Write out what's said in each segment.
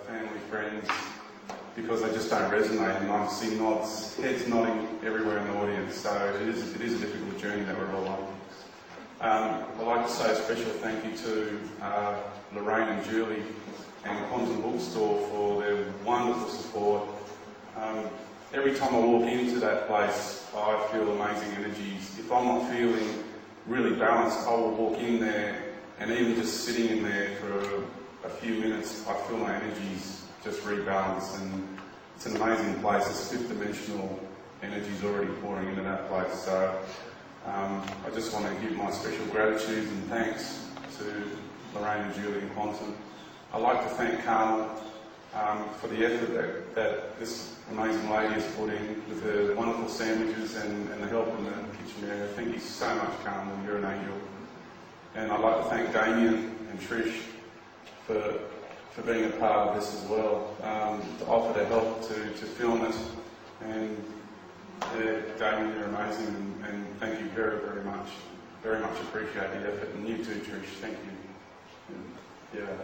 family, friends, because they just don't resonate, and I see nods, heads nodding everywhere in the audience, so it is a difficult journey that we're all on. I'd like to say a special thank you to Lorraine and Julie and Quantum Bookstore for their wonderful support. Every time I walk into that place, I feel amazing energies. If I'm not feeling really balanced, I will walk in there, and even just sitting in there for a few minutes, I feel my energies just rebalance, and it's an amazing place. It's fifth dimensional energies already pouring into that place. So I just want to give my special gratitude and thanks to Lorraine and Julie and Quantum. I'd like to thank Carmel for the effort that this amazing lady has put in with her wonderful sandwiches and the help in the kitchen area. Thank you so much, Carmel. You're an angel. And I'd like to thank Damien and Trish for being a part of this as well, to offer their help to film it. And Damien, you're amazing, and thank you very, very much. Very much appreciate the effort. And you too, Trish, thank you. And, yeah,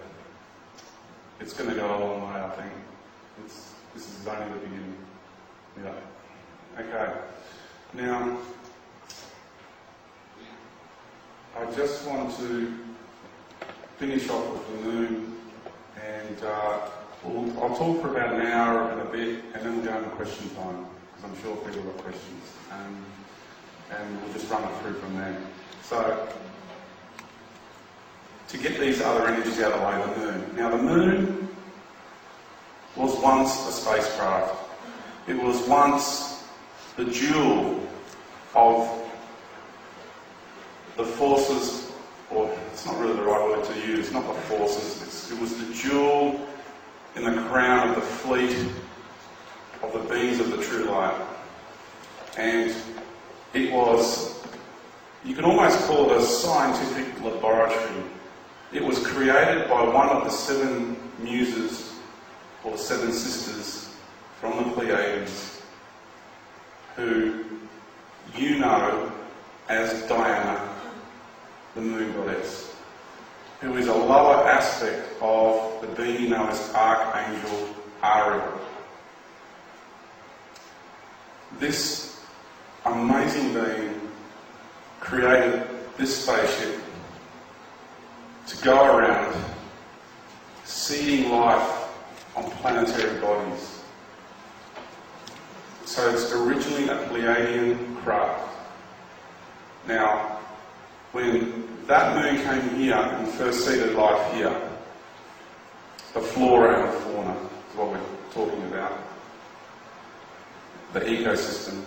it's going to go a long way, I think. This is only the beginning. Yeah. Okay. Now, I just want to finish off with the moon, and I'll talk for about an hour and a bit, and then we'll go into question time, because I'm sure people have got questions, and we'll just run it through from there. So, to get these other energies out of the way, the moon. Now, the moon was once a spacecraft. It was once the jewel of the forces, or it's not really the right word to use, not the forces, it was the jewel in the crown of the fleet of the beings of the true light. And it was, you can almost call it a scientific laboratory. It was created by one of the seven muses, or the seven sisters from the Pleiades, who you know as Diana, the moon goddess, who is a lower aspect of the being you know as Archangel Ariel. This amazing being created this spaceship to go around seeding life on planetary bodies. So it's originally a Pleiadian craft. Now, when that moon came here and first seeded life here, the flora and the fauna is what we're talking about, the ecosystem.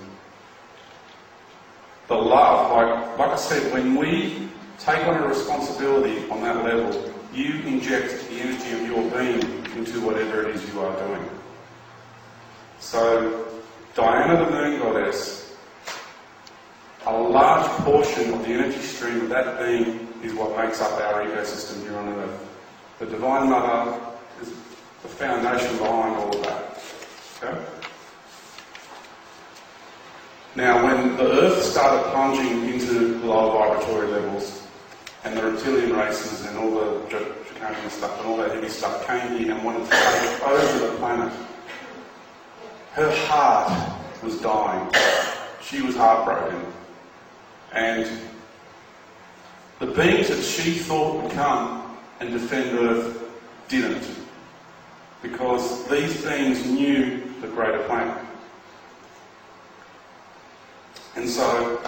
The love, like I said, when we take on a responsibility on that level, you inject the energy of your being into whatever it is you are doing. So, Diana the moon goddess, a large portion of the energy stream of that being is what makes up our ecosystem here on Earth. The Divine Mother is the foundation behind all of that. Okay? Now, when the Earth started plunging into lower vibratory levels, and the reptilian races and all the draconian stuff and all that heavy stuff came here and wanted to take over the planet, her heart was dying. She was heartbroken. And the beings that she thought would come and defend Earth didn't. Because these beings knew the greater plan. And so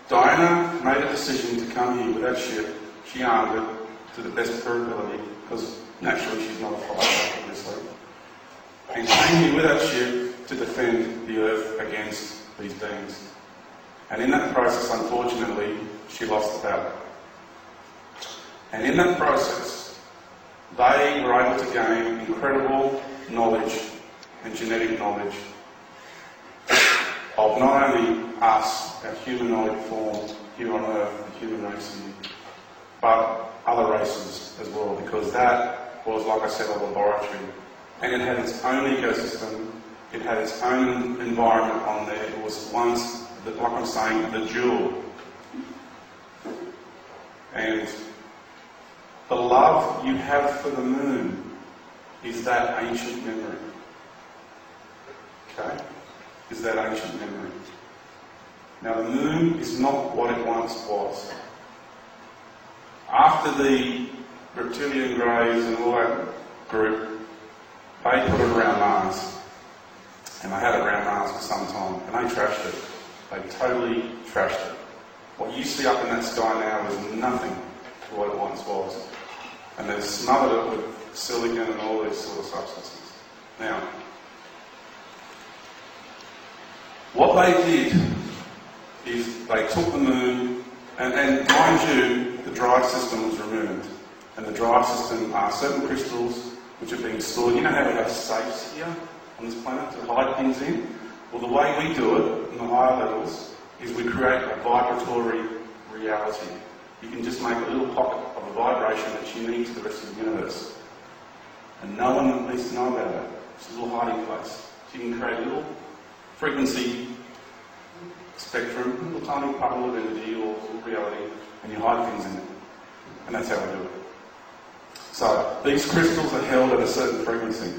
Diana made a decision to come here with that ship. She armed it to the best of her ability, because naturally she's not a fighter, obviously. And came here with that ship to defend the Earth against these beings. And in that process, unfortunately, she lost the battle. And in that process, they were able to gain incredible knowledge and genetic knowledge of not only us, our humanoid form here on Earth, the human race here, but other races as well, because that was, like I said, a laboratory. And it had its own ecosystem, it had its own environment on there. It was once, like I'm saying, the jewel. And the love you have for the moon is that ancient memory. Okay? Is that ancient memory. Now the moon is not what it once was. After the reptilian greys and all that group, they put it around Mars. And they had it around Mars for some time, and they trashed it. They totally trashed it. What you see up in that sky now is nothing to what it once was. And they've smothered it with silicon and all these sort of substances. Now, what they did is they took the moon, and mind you, the drive system was removed. And the drive system are certain crystals which are being stored. You know how we have safes here on this planet to hide things in? Well, the way we do it in the higher levels is we create a vibratory reality. You can just make a little pocket of a vibration that you need to the rest of the universe. And no one needs to know about it. It's a little hiding place. So you can create a little frequency spectrum, a little tiny bubble of energy or reality, and you hide things in it. And that's how we do it. So these crystals are held at a certain frequency.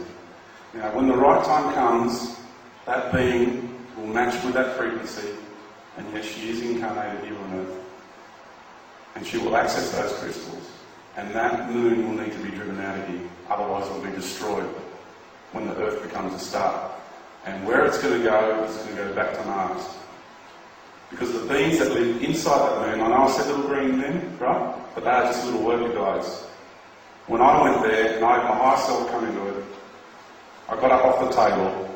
Now, when the right time comes, that being will match with that frequency, and yes, she is incarnated here on Earth. And she will access those crystals, and that moon will need to be driven out of here, otherwise it will be destroyed when the Earth becomes a star. And where it's going to go is going to go back to Mars. Because the beings that live inside that moon, I know I said little green men, right? But they are just little worker guys. When I went there, and I had my higher self come into it, I got up off the table,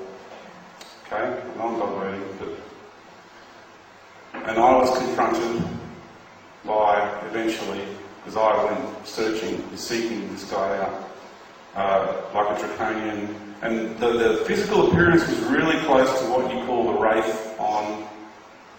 okay, I'm not reading, and I was confronted by, eventually, as I went searching, seeking this guy out, like a draconian, and the physical appearance was really close to what you call the wraith on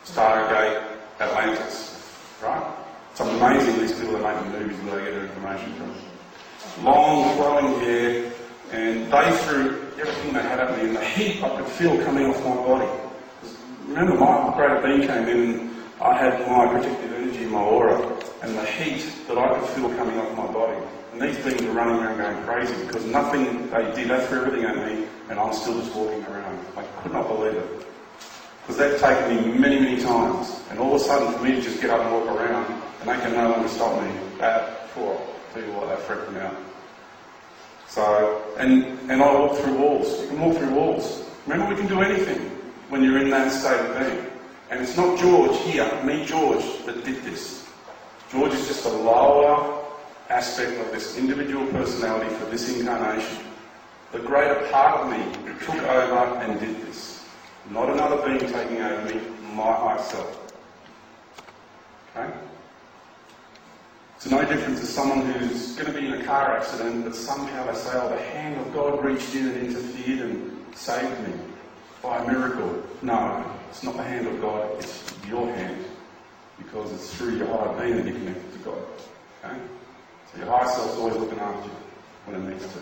Stargate Atlantis, right? It's amazing these people that make the movies where they get their information from. Long, flowing hair, and they threw everything they had at me, and the heat I could feel coming off my body. Remember, my greater being came in, and I had my protective energy in my aura, and the heat that I could feel coming off my body. And these beings were running around going crazy, because nothing they did, they threw everything at me, and I'm still just walking around. I could not believe it. Because they've taken me many, many times, and all of a sudden for me to just get up and walk around, and they can no longer stop me, that, I'll tell you what, that freaked me out. So, and I walk through walls. You can walk through walls. Remember, we can do anything when you're in that state of being. And it's not George here, me George, that did this. George is just a lower aspect of this individual personality for this incarnation. The greater part of me took over and did this. Not another being taking over me, my higher self. Okay? It's no different to someone who's going to be in a car accident, but somehow they say, oh, the hand of God reached in and interfered and saved me by a miracle. No, it's not the hand of God, it's your hand, because it's through your higher being that you're connected to God. Okay? So your higher self's always looking after you when it needs to.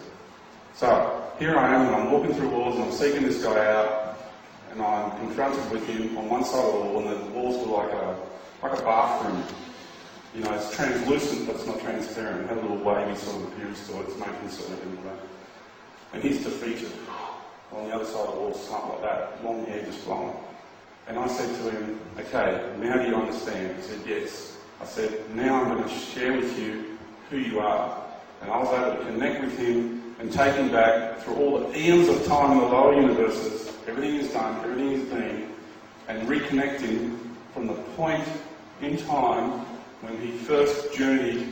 So here I am, and I'm walking through walls, and I'm seeking this guy out, and I'm confronted with him on one side of the wall, and the walls were like a bathroom. You know, it's translucent, but it's not transparent. It had a little wavy sort of appearance to it. It's making sort of like that. And he's defeated. On the other side of the wall, something like that, long hair just blowing. And I said to him, okay, now do you understand? He said, yes. I said, now I'm going to share with you who you are. And I was able to connect with him and take him back through all the eons of time in the lower universes. Everything is done, everything is been, and reconnect him from the point in time when he first journeyed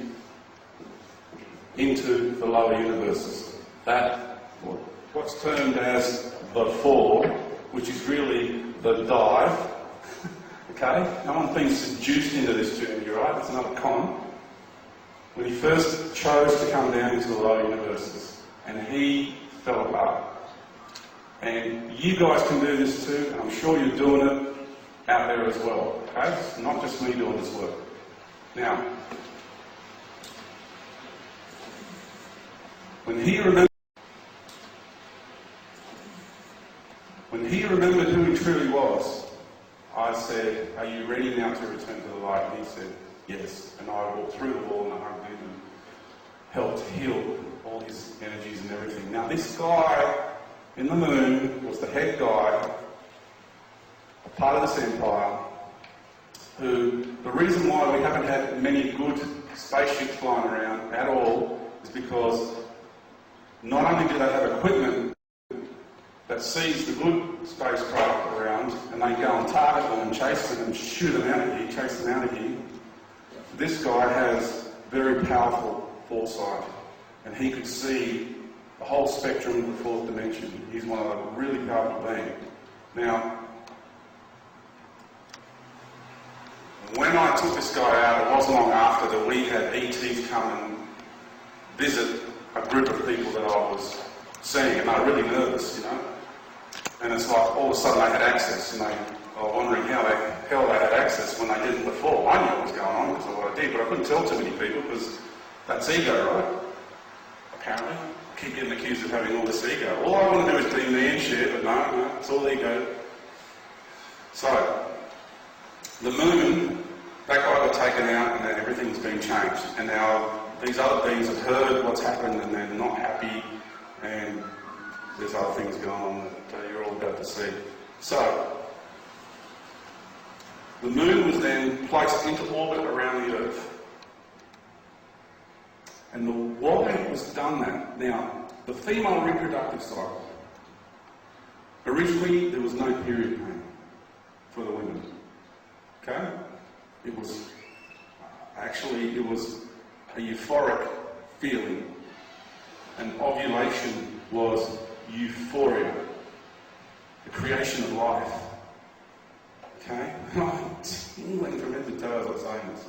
into the lower universes. That, what's termed as the fall, which is really the dive, okay? No one's been seduced into this journey, right? It's another con. When he first chose to come down into the lower universes, and he fell apart. And you guys can do this too, and I'm sure you're doing it out there as well, okay? It's not just me doing this work. Now, when he remembered who he truly was, I said, are you ready now to return to the light? And he said, yes. And I walked through the wall and I hugged him and helped heal all his energies and everything. Now this guy in the moon was the head guy, a part of this empire, who, the reason why we haven't had many good spaceships flying around at all is because not only do they have equipment that sees the good spacecraft around and they go and target them and chase them and shoot them out of here, chase them out of here, this guy has very powerful foresight and he could see the whole spectrum of the fourth dimension. He's one of the really powerful beings. Now, when I took this guy out, it wasn't long after that we had ETs come and visit a group of people that I was seeing, and they were really nervous, you know. And it's like all of a sudden they had access, and they were wondering how the hell they had access when they didn't before. I knew what was going on because of what I did, but I couldn't tell too many people because that's ego, right? Apparently. I keep getting accused of having all this ego. All I want to do is be me and share, but no, it's all ego. So, the moon, that guy got taken out and then everything's been changed. And now these other beings have heard what's happened and they're not happy and there's other things going on that you're all about to see. So, the moon was then placed into orbit around the Earth. And why it was done that? Now, the female reproductive cycle, originally there was no period pain for the women. Okay? It was a euphoric feeling. And ovulation was euphoria, the creation of life. Okay? Tingling from head to toe as I'm saying this.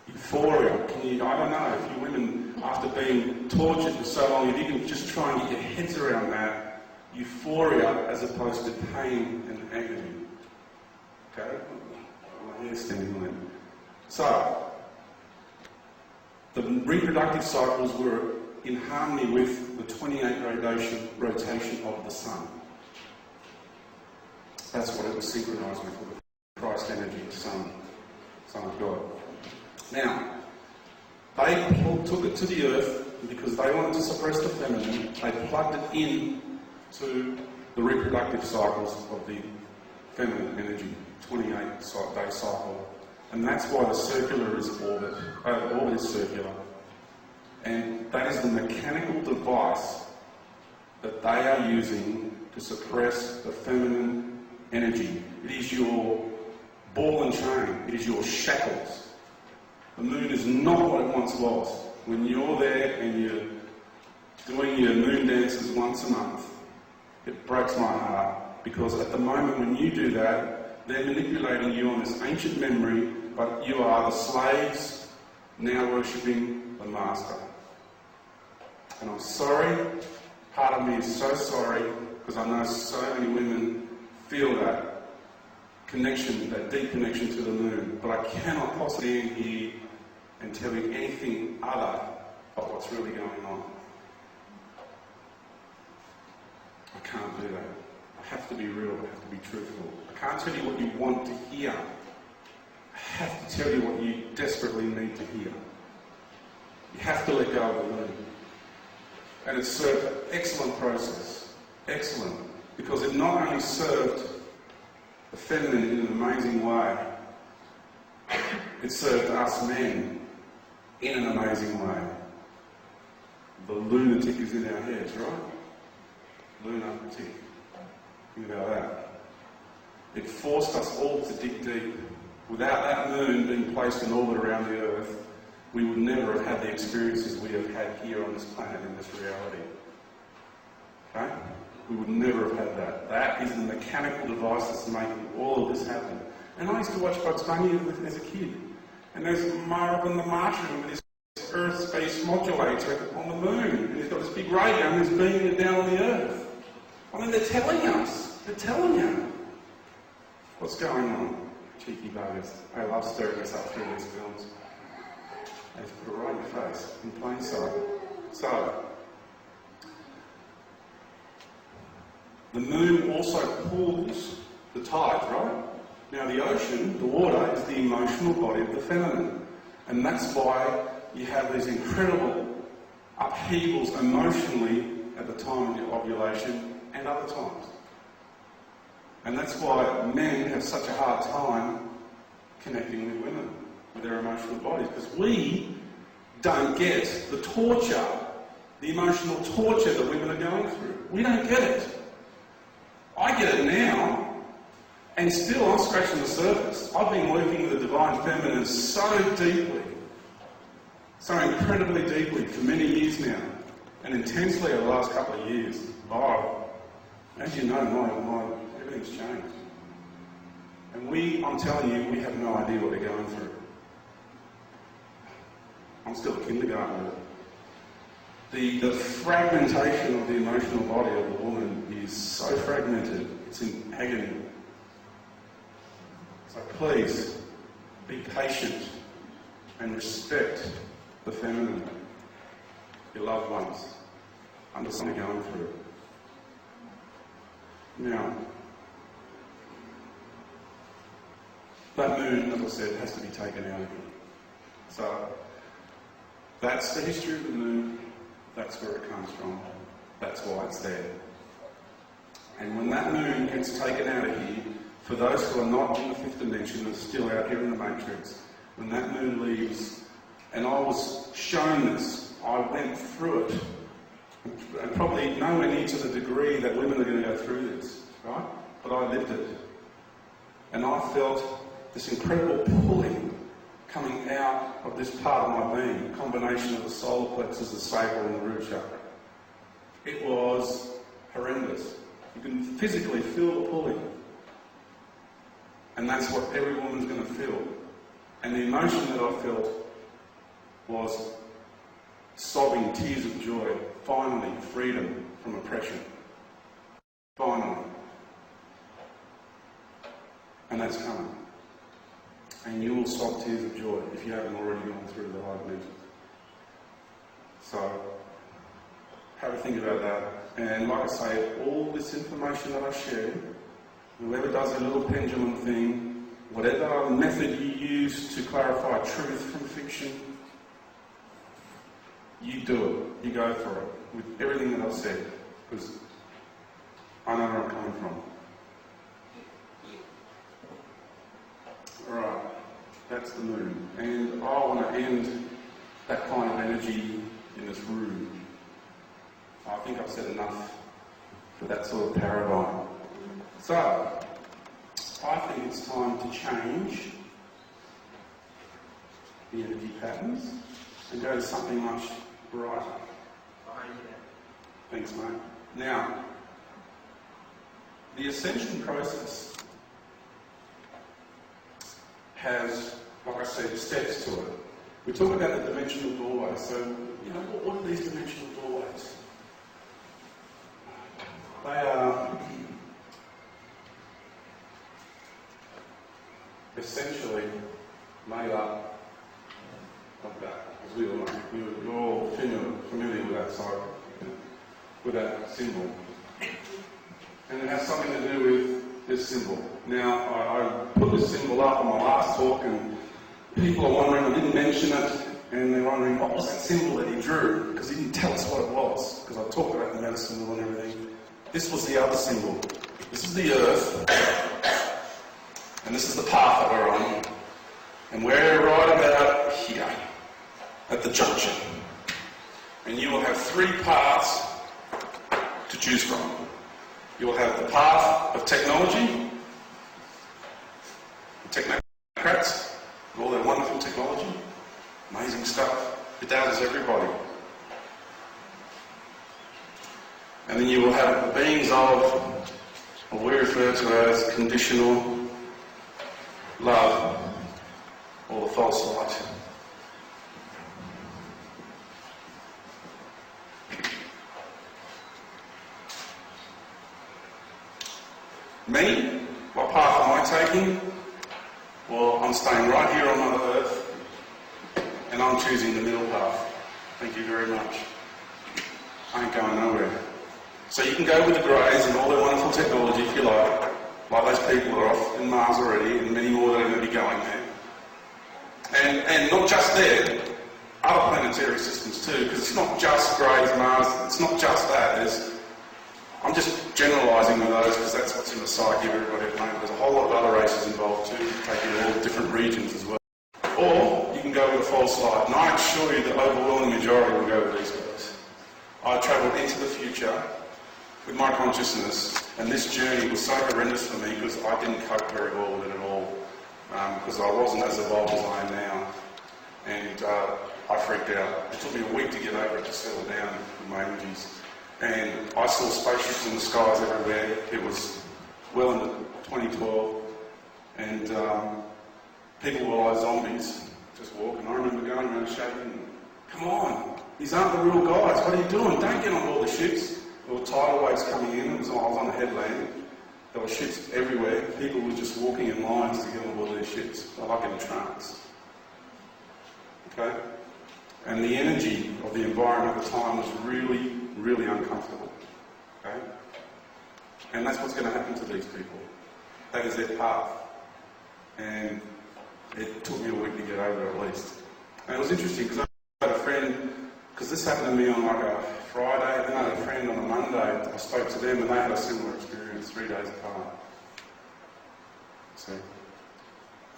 Euphoria. I don't know, if you women, after being tortured for so long, if you can just try and get your heads around that, euphoria as opposed to pain and agony. Okay? My hair's standing on it. So, the reproductive cycles were in harmony with the 28 rotation of the sun. That's what it was synchronized with the Christ energy, the Son of God. Now, they took it to the earth because they wanted to suppress the feminine. They plugged it in to the reproductive cycles of the feminine energy, 28-day cycle. And that's why the circular is orbit. Orbit is circular. And that is the mechanical device that they are using to suppress the feminine energy. It is your ball and chain. It is your shackles. The moon is not what it once was. When you're there and you're doing your moon dances once a month, it breaks my heart because at the moment when you do that, they're manipulating you on this ancient memory, but you are the slaves now worshipping the master. And I'm sorry, part of me is so sorry because I know so many women feel that connection, that deep connection to the moon, but I cannot possibly stand here and tell you anything other of what's really going on. I can't do that. I have to be real, I have to be truthful. I can't tell you what you want to hear. I have to tell you what you desperately need to hear. You have to let go of the moon. And it served an excellent process. Excellent. Because it not only served the feminine in an amazing way, it served us men in an amazing way. The lunatic is in our heads, right? Lunatic. Think about that. It forced us all to dig deep. Without that moon being placed in orbit around the Earth, we would never have had the experiences we have had here on this planet in this reality. Okay? We would never have had that. That is the mechanical device that's making all of this happen. And I used to watch Bugs Bunny as a kid. And there's Marvin the Martian with his Earth space modulator on the moon. And he's got this big radio and he's beaming it down on the Earth. I mean, they're telling us. They're telling you. What's going on? Cheeky buggers. I love stirring us up through these films. They just put it right in your face, in plain sight. So, the moon also pulls the tides, right? Now the ocean, the water, is the emotional body of the feminine. And that's why you have these incredible upheavals emotionally at the time of your ovulation and other times. And that's why men have such a hard time connecting with women, with their emotional bodies, because we don't get the torture, the emotional torture that women are going through. We don't get it. I get it now, and still I'm scratching the surface. I've been working with the divine feminine so deeply, so incredibly deeply for many years now, and intensely over the last couple of years. Oh, as you know, everything's changed. And I'm telling you, we have no idea what they're going through. I'm still a kindergartner. The fragmentation of the emotional body of the woman is so fragmented, it's in agony. So please, be patient and respect the feminine, your loved ones, understand what they're going through. Now, that moon, as I said, has to be taken out of here. So, that's the history of the moon, that's where it comes from, that's why it's there. And when that moon gets taken out of here, for those who are not in the fifth dimension and are still out here in the matrix, when that moon leaves, and I was shown this, I went through it, and probably nowhere near to the degree that women are going to go through this, right? But I lived it. And I felt this incredible pulling coming out of this part of my being, a combination of the solar plexus, the sacral and the root chakra. It was horrendous. You can physically feel the pulling. And that's what every woman's going to feel. And the emotion that I felt was sobbing tears of joy. Finally, freedom from oppression. Finally. And that's coming. And you will sob tears of joy if you haven't already gone through the high dimensions. So, have a think about that. And like I say, all this information that I share, whoever does a little pendulum thing, whatever method you use to clarify truth from fiction, you do it. You go for it with everything that I've said, because I know where I'm coming from. Alright, that's the moon. And I want to end that kind of energy in this room. I think I've said enough for that sort of paradigm. So, I think it's time to change the energy patterns and go to something much brighter. Thanks, mate. Now, the ascension process has, like I said, steps to it. We talk about the dimensional doorways. So, you know, what are these dimensional doorways? They are essentially made up of that. As we all know, you're all familiar with that side, with that symbol. And it has something to do with this symbol. Now, I put this symbol up on my last talk, and people are wondering, I didn't mention it, and they're wondering, what was that symbol that he drew? Because he didn't tell us what it was, because I talked about the medicine wheel and everything. This was the other symbol. This is the earth, and this is the path that we're on. And we're right about here, at the junction. And you will have three paths to choose from. You will have the path of technology, the technocrats, and all their wonderful technology, amazing stuff. It dazzles everybody. And then you will have the beings of what we refer to as conditional love, or the false light. Me, what path am I taking? Well, I'm staying right here on Mother Earth, and I'm choosing the middle path. Thank you very much. I ain't going nowhere. So you can go with the Greys and all their wonderful technology if you like those people are off in Mars already, and many more that are going to be going there. And not just there, other planetary systems too, because it's not just Greys, Mars, it's not just that. I'm just generalising with those because that's what's in the psyche of everybody at the moment. There's a whole lot of other races involved too, taking all the different regions as well. Or you can go with a false light, and I assure you the overwhelming majority will go with these guys. I travelled into the future with my consciousness, and this journey was so horrendous for me because I didn't cope very well with it at all, because I wasn't as evolved as I am now, and I freaked out. It took me a week to get over it, to settle down with my energies. And I saw spaceships in the skies everywhere. It was well into 2012, and people were like zombies, just walking. I remember going around shaking, come on, these aren't the real guys, what are you doing? Don't get on board the ships. There were tidal waves coming in, I was on a headland. There were ships everywhere. People were just walking in lines to get on board these ships. They're like in a trance. Okay? And the energy of the environment at the time was really, really uncomfortable. Okay? And that's what's going to happen to these people. That is their path. And it took me a week to get over it at least. And it was interesting because I had a friend, because this happened to me on like a Friday, and then I had a friend on a Monday. I spoke to them and they had a similar experience 3 days apart. See?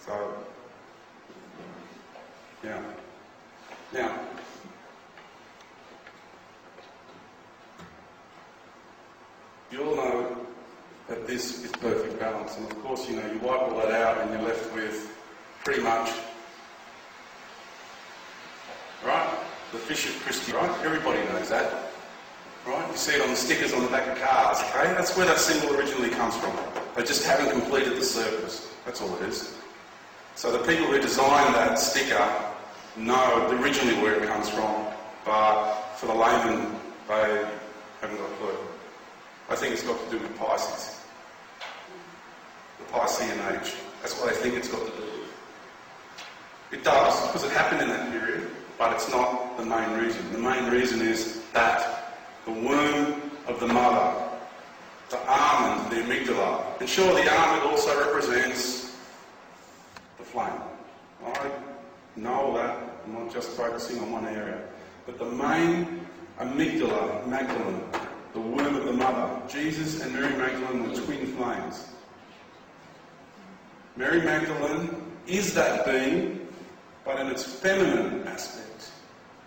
So, yeah. Now, you all know that this is perfect balance, and of course, you know, you wipe all that out and you're left with pretty much, right? The fish of Christie, right? Everybody knows that, right? You see it on the stickers on the back of cars, okay? That's where that symbol originally comes from. They just haven't completed the circus. That's all it is. So the people who designed that sticker know originally where it comes from, but for the layman, they haven't got a clue. I think it's got to do with Pisces. The Piscean age. That's what I think it's got to do with. It does, because it happened in that period, but it's not the main reason. The main reason is that the womb of the mother, the almond, the amygdala. And sure, the almond also represents the flame. I know that. I'm not just focusing on one area. But the main amygdala, Magdalene, the womb of the mother. Jesus and Mary Magdalene were twin flames. Mary Magdalene is that being, but in its feminine aspect.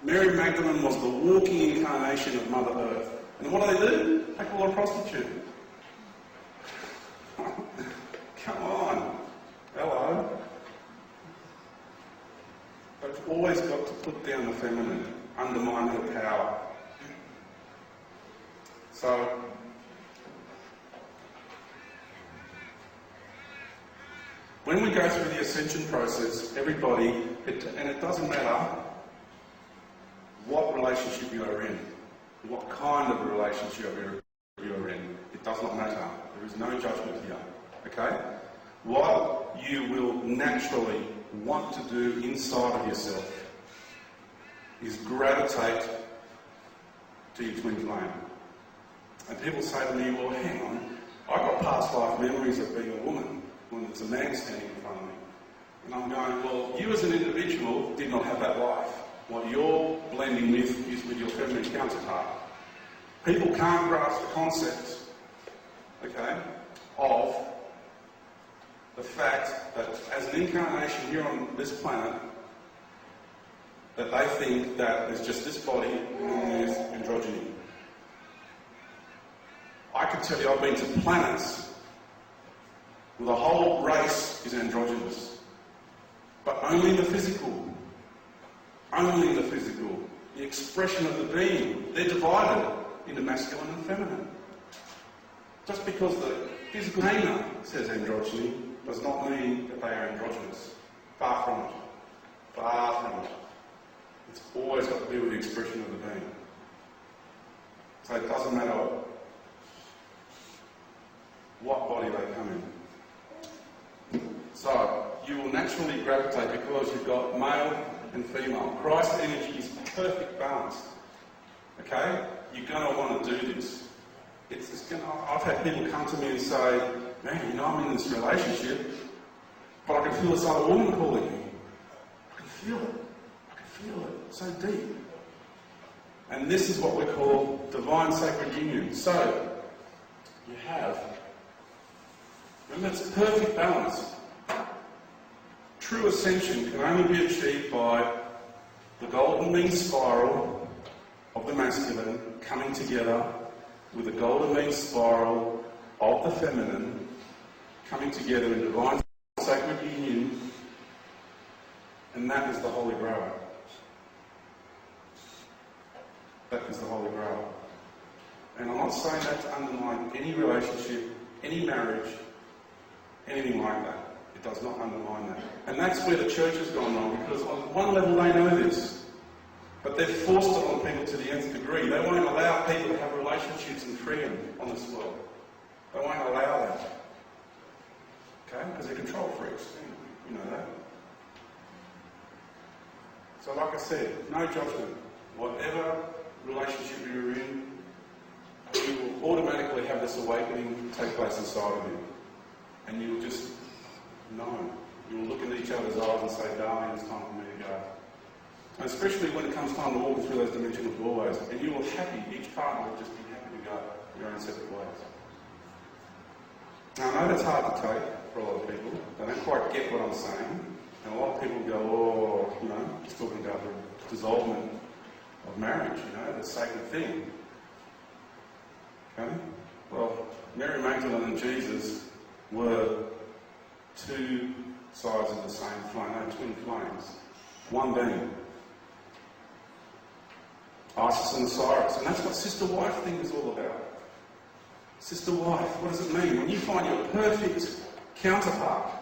Mary Magdalene was the walking incarnation of Mother Earth. And what do? They call her a prostitute. Come on. Hello. They've always got to put down the feminine, undermine her power. So, when we go through the ascension process, everybody, and it doesn't matter what relationship you are in, what kind of relationship you are in, it does not matter. There is no judgment here, okay? What you will naturally want to do inside of yourself is gravitate to your twin flame. And people say to me, well, hang on, I've got past life memories of being a woman when there's a man standing in front of me. And I'm going, well, you as an individual did not have that life. What you're blending with is with your feminine counterpart. People can't grasp the concept, okay, of the fact that as an incarnation here on this planet, that they think that there's just this body and there's androgyny. I can tell you I've been to planets where the whole race is androgynous, but only in the physical. Only in the physical. The expression of the being. They're divided into masculine and feminine. Just because the physical name says androgyny does not mean that they are androgynous. Far from it. Far from it. It's always got to do with the expression of the being. So it doesn't matter what body they come in. So you will naturally gravitate because you've got male and female. Christ energy is perfect balance. Okay? You're going to want to do this. I've had people come to me and say, man, you know, I'm in this relationship, but I can feel this other woman calling me. I can feel it. I can feel it so deep. And this is what we call divine sacred union. So, you have, remember, it's perfect balance. True ascension can only be achieved by the golden mean spiral of the masculine coming together with the golden mean spiral of the feminine coming together in divine sacred union, and that is the Holy Grail. That is the Holy Grail. And I'm not saying that to undermine any relationship, any marriage, anything like that. It does not undermine that. And that's where the church has gone wrong, because on one level they know this, but they've forced it on people to the nth degree. They won't allow people to have relationships in freedom on this world. They won't allow that. Okay? Because they're control freaks. You know that. So like I said, no judgment. Whatever relationship you're in, you will automatically have this awakening take place inside of you. And you will just know. You will look into each other's eyes and say, darling, it's time for me to go. And especially when it comes time to walk through those dimensional doorways, and you will happy, each partner will just be happy to go your own separate ways. Now, I know that's hard to take for a lot of people. They don't quite get what I'm saying. And a lot of people go, oh, you know, just talking about the dissolvement of marriage, you know, the sacred thing. Okay? Well, Mary Magdalene and Jesus were two sides of the same flame, no, twin flames. One being. Isis and Osiris. And that's what sister-wife thing is all about. Sister-wife, what does it mean? When you find your perfect counterpart,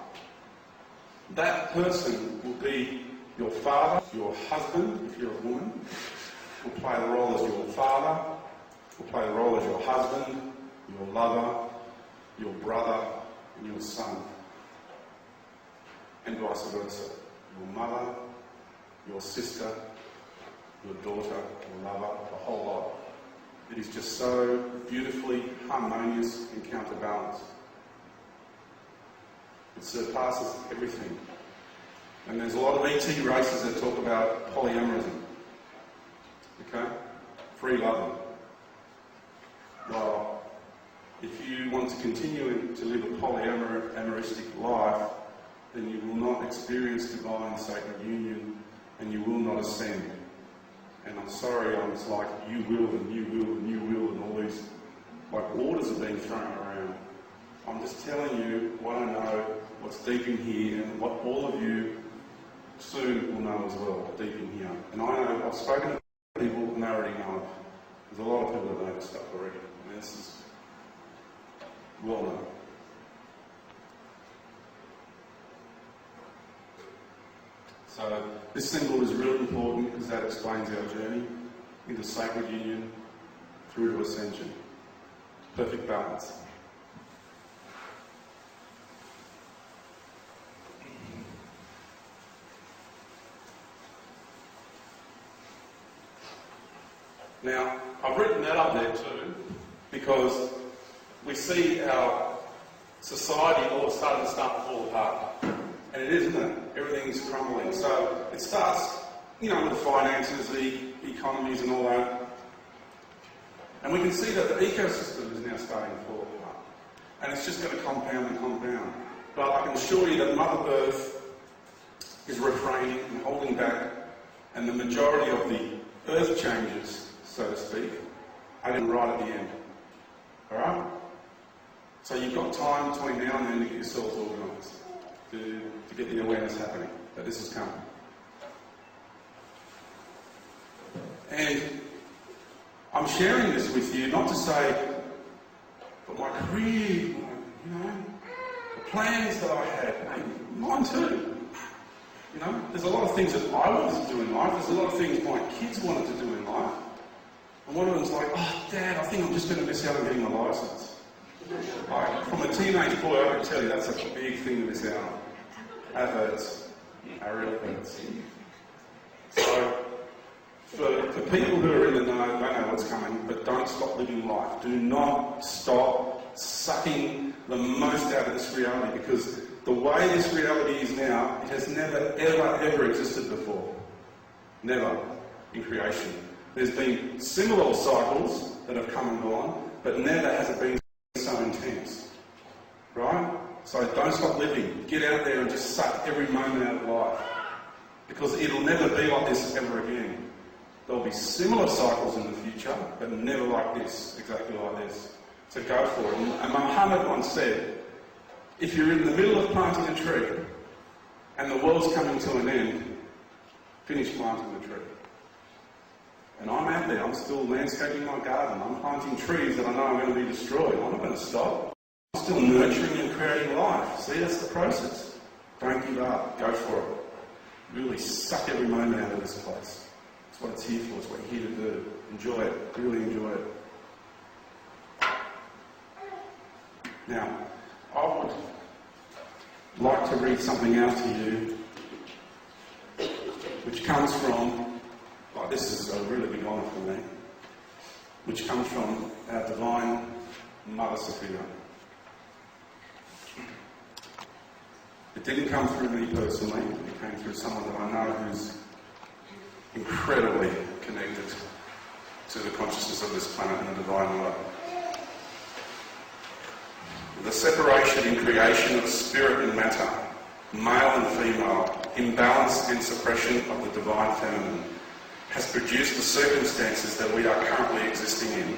that person will be your father, your husband, if you're a woman, will play the role as your father, will play the role as your husband, your lover, your brother, and your son. And vice versa. Your mother, your sister, your daughter, your lover, the whole lot. It is just so beautifully harmonious and counterbalanced. It surpasses everything. And there's a lot of ET races that talk about polyamorism. Okay? Free loving. Well, if you want to continue to live a polyamoristic life, then you will not experience divine sacred union, and you will not ascend. And I'm sorry, it's like you will and you will and you will, and all these like orders are being thrown around. I'm just telling you what I know, what's deep in here, and what all of you soon will know as well, deep in here. And I know, I've spoken to people and they already know it. There's a lot of people that know this stuff already. I mean, this is well known. So this symbol is really important because that explains our journey into sacred union through to ascension. Perfect balance. Now, I've written that up there too because we see our society all of a sudden start to fall apart. And it is, isn't it? Everything's crumbling. So it starts, with the finances, the economies and all that. And we can see that the ecosystem is now starting to fall apart. And it's just going to compound and compound. But I can assure you that Mother Earth is refraining and holding back, and the majority of the earth changes, so to speak, are right at the end. Alright? So you've got time between now and then to get yourselves organised. To get the awareness happening, that this is coming. And I'm sharing this with you not to say, but my career, the plans that I had, mine too. There's a lot of things that I wanted to do in life, there's a lot of things my kids wanted to do in life. And one of them's like, oh, Dad, I think I'm just going to miss out on getting my licence. From a teenage boy, I can tell you that's a big thing to miss out on. That hurts. That really hurts. So, for people who are in the know, they know what's coming, but don't stop living life. Do not stop sucking the most out of this reality, because the way this reality is now, it has never, ever, ever existed before. Never in creation. There's been similar cycles that have come and gone, but never has it been so intense. Right? So don't stop living. Get out there and just suck every moment out of life. Because it'll never be like this ever again. There'll be similar cycles in the future, but never like this, exactly like this. So go for it. And Muhammad once said, if you're in the middle of planting a tree and the world's coming to an end, finish planting the tree. And I'm out there, I'm still landscaping my garden, I'm planting trees that I know are going to be destroyed. I'm not going to stop. I'm still nurturing and creating life. See, that's the process. Don't give up, go for it. Really suck every moment out of this place. It's what it's here for, it's what you're here to do. Enjoy it, really enjoy it. Now, I would like to read something out to you which comes from, this is a really big honour for me, which comes from our Divine Mother Sophia. It didn't come through me personally, it came through someone that I know who's incredibly connected to the consciousness of this planet and the Divine Mother. The separation in creation of spirit and matter, male and female, imbalance and suppression of the Divine Feminine, has produced the circumstances that we are currently existing in.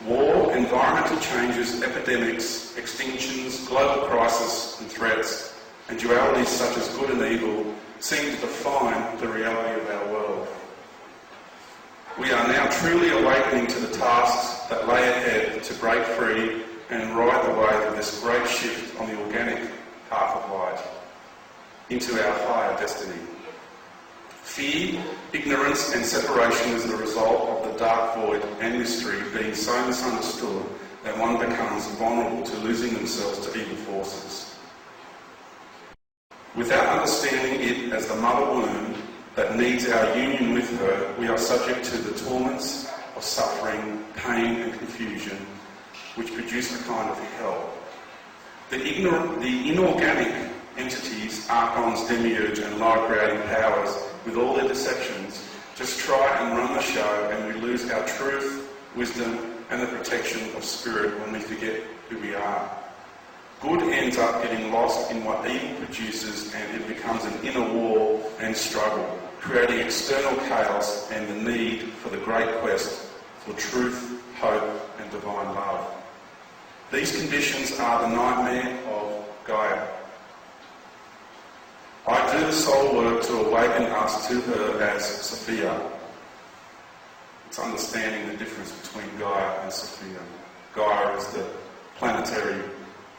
War, environmental changes, epidemics, extinctions, global crisis and threats, and dualities such as good and evil seem to define the reality of our world. We are now truly awakening to the tasks that lay ahead to break free and ride the wave of this great shift on the organic path of light into our higher destiny. Fear, ignorance and separation is the result of the dark void and mystery being so misunderstood that one becomes vulnerable to losing themselves to evil forces. Without understanding it as the mother womb that needs our union with her, we are subject to the torments of suffering, pain and confusion which produce a kind of hell. The inorganic entities, archons, demiurge and life-creating powers, with all their deceptions, just try and run the show and we lose our truth, wisdom and the protection of spirit when we forget who we are. Good ends up getting lost in what evil produces and it becomes an inner war and struggle, creating external chaos and the need for the great quest for truth, hope and divine love. These conditions are the nightmare of Gaia. I do the soul work to awaken us to her as Sophia. It's understanding the difference between Gaia and Sophia. Gaia is the planetary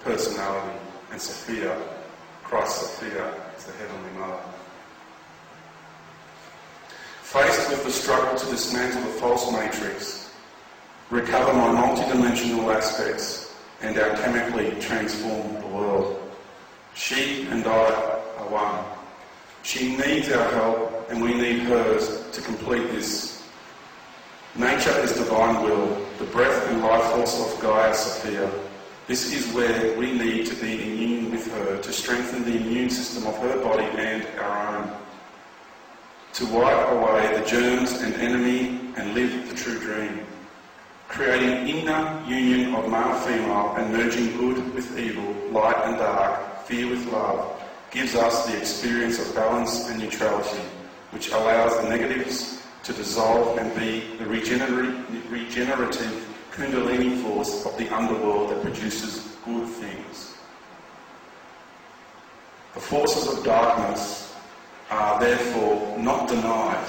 personality, and Sophia, Christ Sophia, is the Heavenly Mother. Faced with the struggle to dismantle the false matrix, recover my multidimensional aspects, and alchemically transform the world, she and I are one. She needs our help and we need hers to complete this. Nature is divine will, the breath and life force of Gaia Sophia. This is where we need to be in union with her to strengthen the immune system of her body and our own. To wipe away the germs and enemy and live the true dream. Creating inner union of male-female and merging good with evil, light and dark, fear with love, gives us the experience of balance and neutrality, which allows the negatives to dissolve and be the regenerative Kundalini force of the underworld that produces good things. The forces of darkness are therefore not denied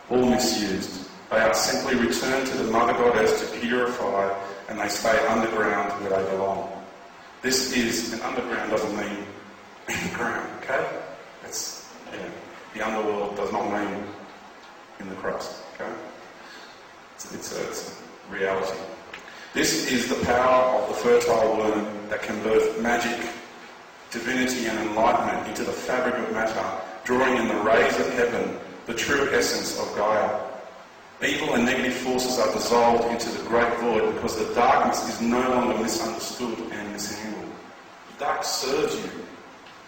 or misused. They are simply returned to the Mother Goddess to purify and they stay underground where they belong. This is, and underground doesn't mean in the ground, okay? It's, the underworld does not mean in the crust, okay? It's a reality. This is the power of the fertile womb that can birth magic, divinity and enlightenment into the fabric of matter, drawing in the rays of heaven, the true essence of Gaia. Evil and negative forces are dissolved into the great void because the darkness is no longer misunderstood and mishandled. The dark serves you,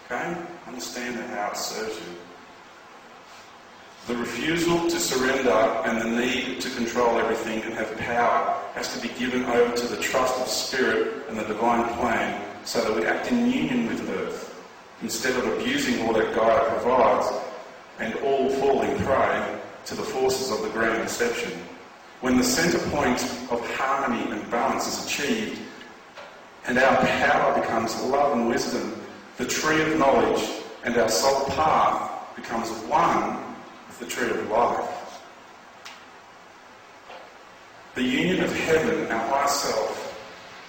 okay? Understand how it serves you. The refusal to surrender and the need to control everything and have power has to be given over to the trust of spirit and the divine plan so that we act in union with earth, instead of abusing all that Gaia provides and all falling prey to the forces of the Gran Deception. When the centre point of harmony and balance is achieved and our power becomes love and wisdom, the tree of knowledge and our soul path becomes one with the tree of life. The union of heaven, our high self,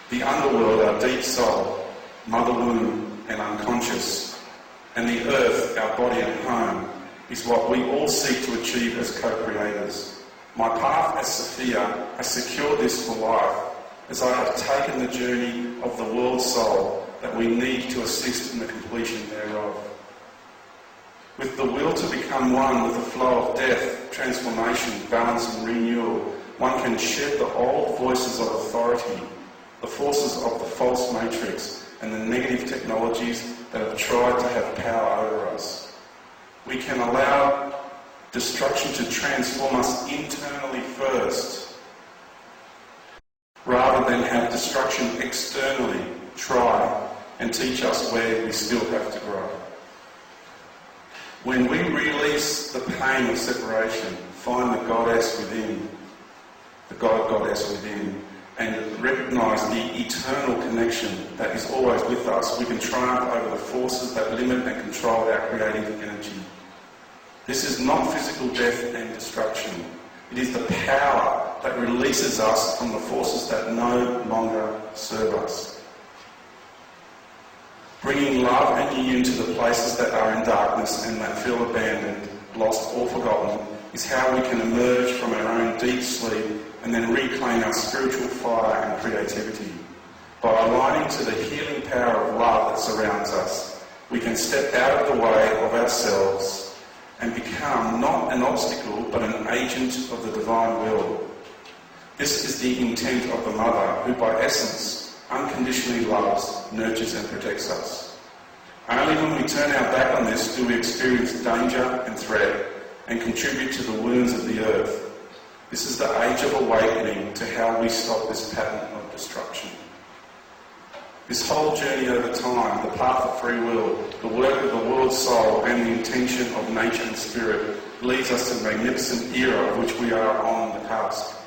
the underworld, our deep soul, mother womb and unconscious, and the earth, our body and home, is what we all seek to achieve as co-creators. My path as Sophia has secured this for life, as I have taken the journey of the world soul that we need to assist in the completion thereof. With the will to become one with the flow of death, transformation, balance and renewal, one can shed the old voices of authority, the forces of the false matrix and the negative technologies that have tried to have power over us. We can allow destruction to transform us internally first, rather than have destruction externally try and teach us where we still have to grow. When we release the pain of separation, find the goddess within, the goddess within, and recognise the eternal connection that is always with us, we can triumph over the forces that limit and control our creative energy. This is not physical death and destruction. It is the power that releases us from the forces that no longer serve us. Bringing love and union to the places that are in darkness and that feel abandoned, lost or forgotten is how we can emerge from our own deep sleep and then reclaim our spiritual fire and creativity. By aligning to the healing power of love that surrounds us, we can step out of the way of ourselves and become not an obstacle but an agent of the divine will. This is the intent of the Mother, who by essence unconditionally loves, nurtures and protects us. Only when we turn our back on this do we experience danger and threat and contribute to the wounds of the earth. This is the age of awakening to how we stop this pattern of destruction. This whole journey over time, the path of free will, the work of the world soul and the intention of nature and spirit leads us to the magnificent era of which we are on the cusp.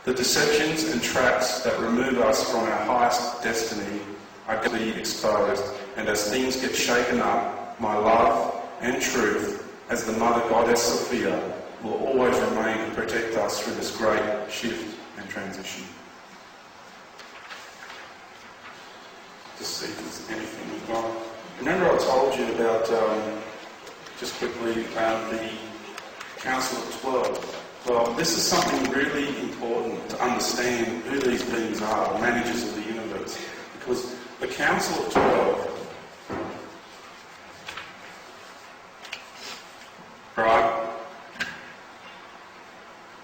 The deceptions and traps that remove us from our highest destiny are going to be exposed, and as things get shaken up, my love and truth as the Mother Goddess Sophia will always remain to protect us through this great shift and transition. Just see if there's anything we've got. Remember I told you about, just quickly, the Council of 12. Well, this is something really important to understand who these beings are, the managers of the universe. Because the Council of 12, right,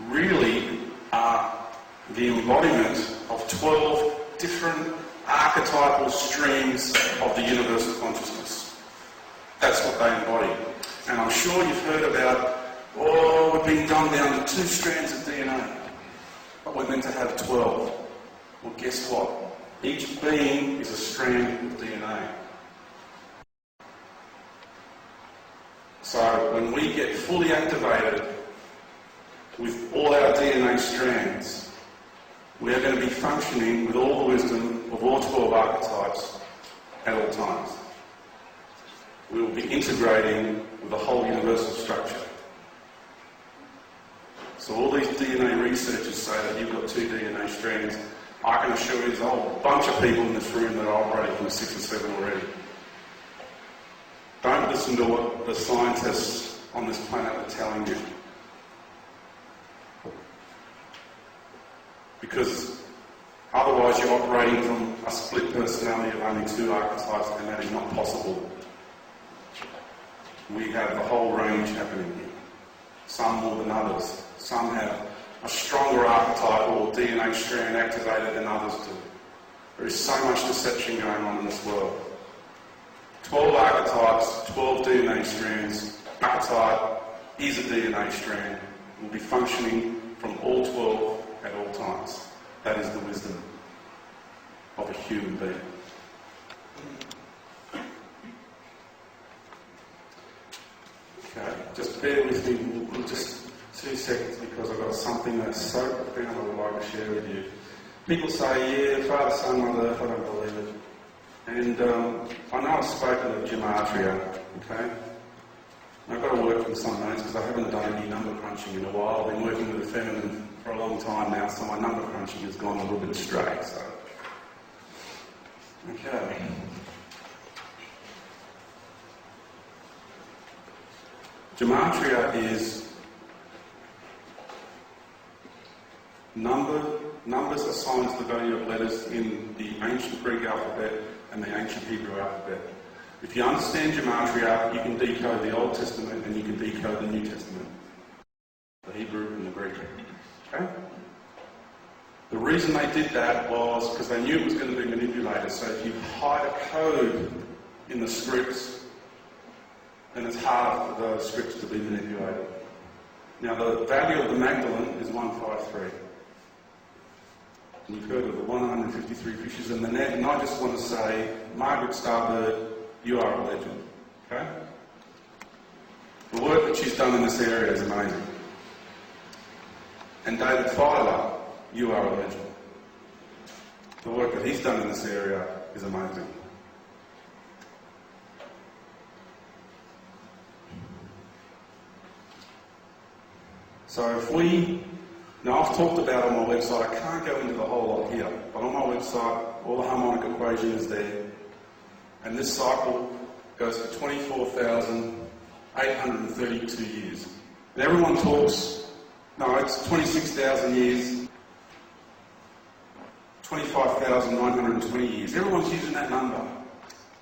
really are the embodiment of 12 different archetypal streams of the universal consciousness. That's what they embody. And I'm sure you've heard about, we've been dumbed down to 2 strands of DNA, but we're meant to have 12. Well, guess what? Each being is a strand of DNA. So when we get fully activated with all our DNA strands, we're going to be functioning with all the wisdom of all 12 archetypes at all times. We will be integrating with the whole universal structure. So all these DNA researchers say that you've got 2 DNA strands. I can assure you there's a whole bunch of people in this room that are operating from 6 and 7 already. Don't listen to what the scientists on this planet are telling you. Because otherwise you're operating from a split personality of only 2 archetypes, and that is not possible. We have the whole range happening here. Some more than others. Some have a stronger archetype or DNA strand activated than others do. There is so much deception going on in this world. 12 archetypes, 12 DNA strands, archetype, is a DNA strand, will be functioning from all 12 at all times. That is the wisdom of a human being. Okay, just bear with me, we'll just 2 seconds, because I've got something that's so profound I would like to share with you. People say, yeah, Father, Son, Mother Earth, I don't believe it. And I know I've spoken of gematria, okay? I've got to work with some of those because I haven't done any number crunching in a while. I've been working with the feminine for a long time now, so my number crunching has gone a little bit astray. So, okay. Gematria is numbers assigned to the value of letters in the ancient Greek alphabet and the ancient Hebrew alphabet. If you understand gematria, you can decode the Old Testament and you can decode the New Testament. The Hebrew and the Greek. Okay? The reason they did that was because they knew it was going to be manipulated. So if you hide a code in the scripts, then it's hard for the scripts to be manipulated. Now the value of the Magdalene is 153. And you've heard of the 153 fishes in the net, and I just want to say, Margaret Starbird, you are a legend, okay? The work that she's done in this area is amazing. And David Filer, you are a legend. The work that he's done in this area is amazing. So if we, now I've talked about on my website, I can't go into the whole lot here, but on my website, all the harmonic equation is there. And this cycle goes for 24,832 years. And everyone talks, no, it's 26,000 years, 25,920 years. Everyone's using that number.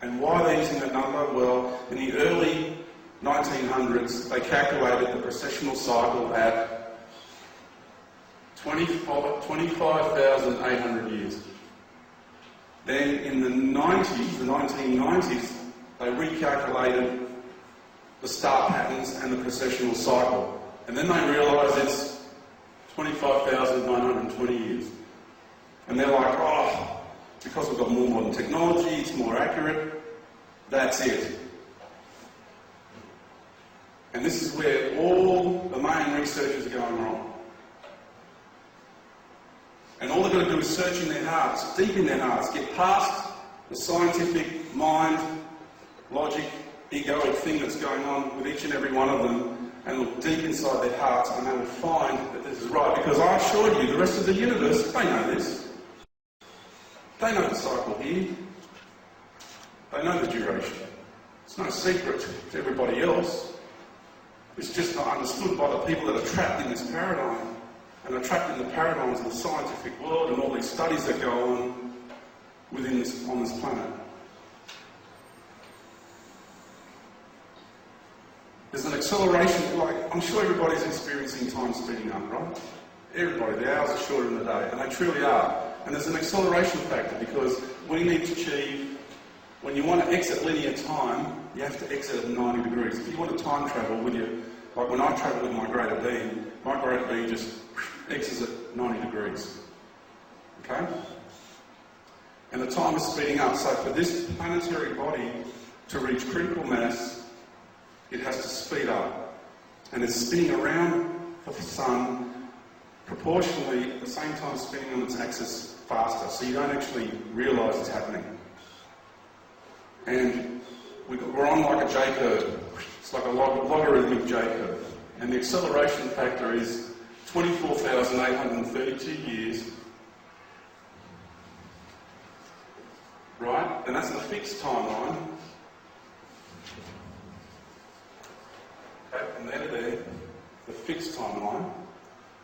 And why are they using that number? Well, in the early 1900s, they calculated the precessional cycle at 25,800 years. Then in the 1990s, they recalculated the star patterns and the precessional cycle. And then they realised it's 25,920 years. And they're like, oh, because we've got more modern technology, it's more accurate, that's it. And this is where all the main researchers are going wrong. And all they've got to do is search in their hearts, deep in their hearts, get past the scientific mind, logic, egoic thing that's going on with each and every one of them, and look deep inside their hearts, and they will find that this is right. Because I assure you, the rest of the universe, they know this. They know the cycle here. They know the duration. It's no secret to everybody else. It's just not understood by the people that are trapped in this paradigm. And are trapped in the paradigms of the scientific world and all these studies that go on on this planet. There's an acceleration, like, I'm sure everybody's experiencing time speeding up, right? Everybody, the hours are shorter in the day, and they truly are. And there's an acceleration factor because we need to achieve, when you want to exit linear time, you have to exit at 90 degrees. If you want to time travel with your, like when I travel with my greater being just exits at 90 degrees. Okay? And the time is speeding up. So for this planetary body to reach critical mass, it has to speed up. And it's spinning around the sun proportionally at the same time spinning on its axis faster. So you don't actually realise it's happening. And we're on like a J curve. It's like a logarithmic J curve. And the acceleration factor is 24,832 years, right? And that's the fixed timeline. Okay, from there to there, the fixed timeline.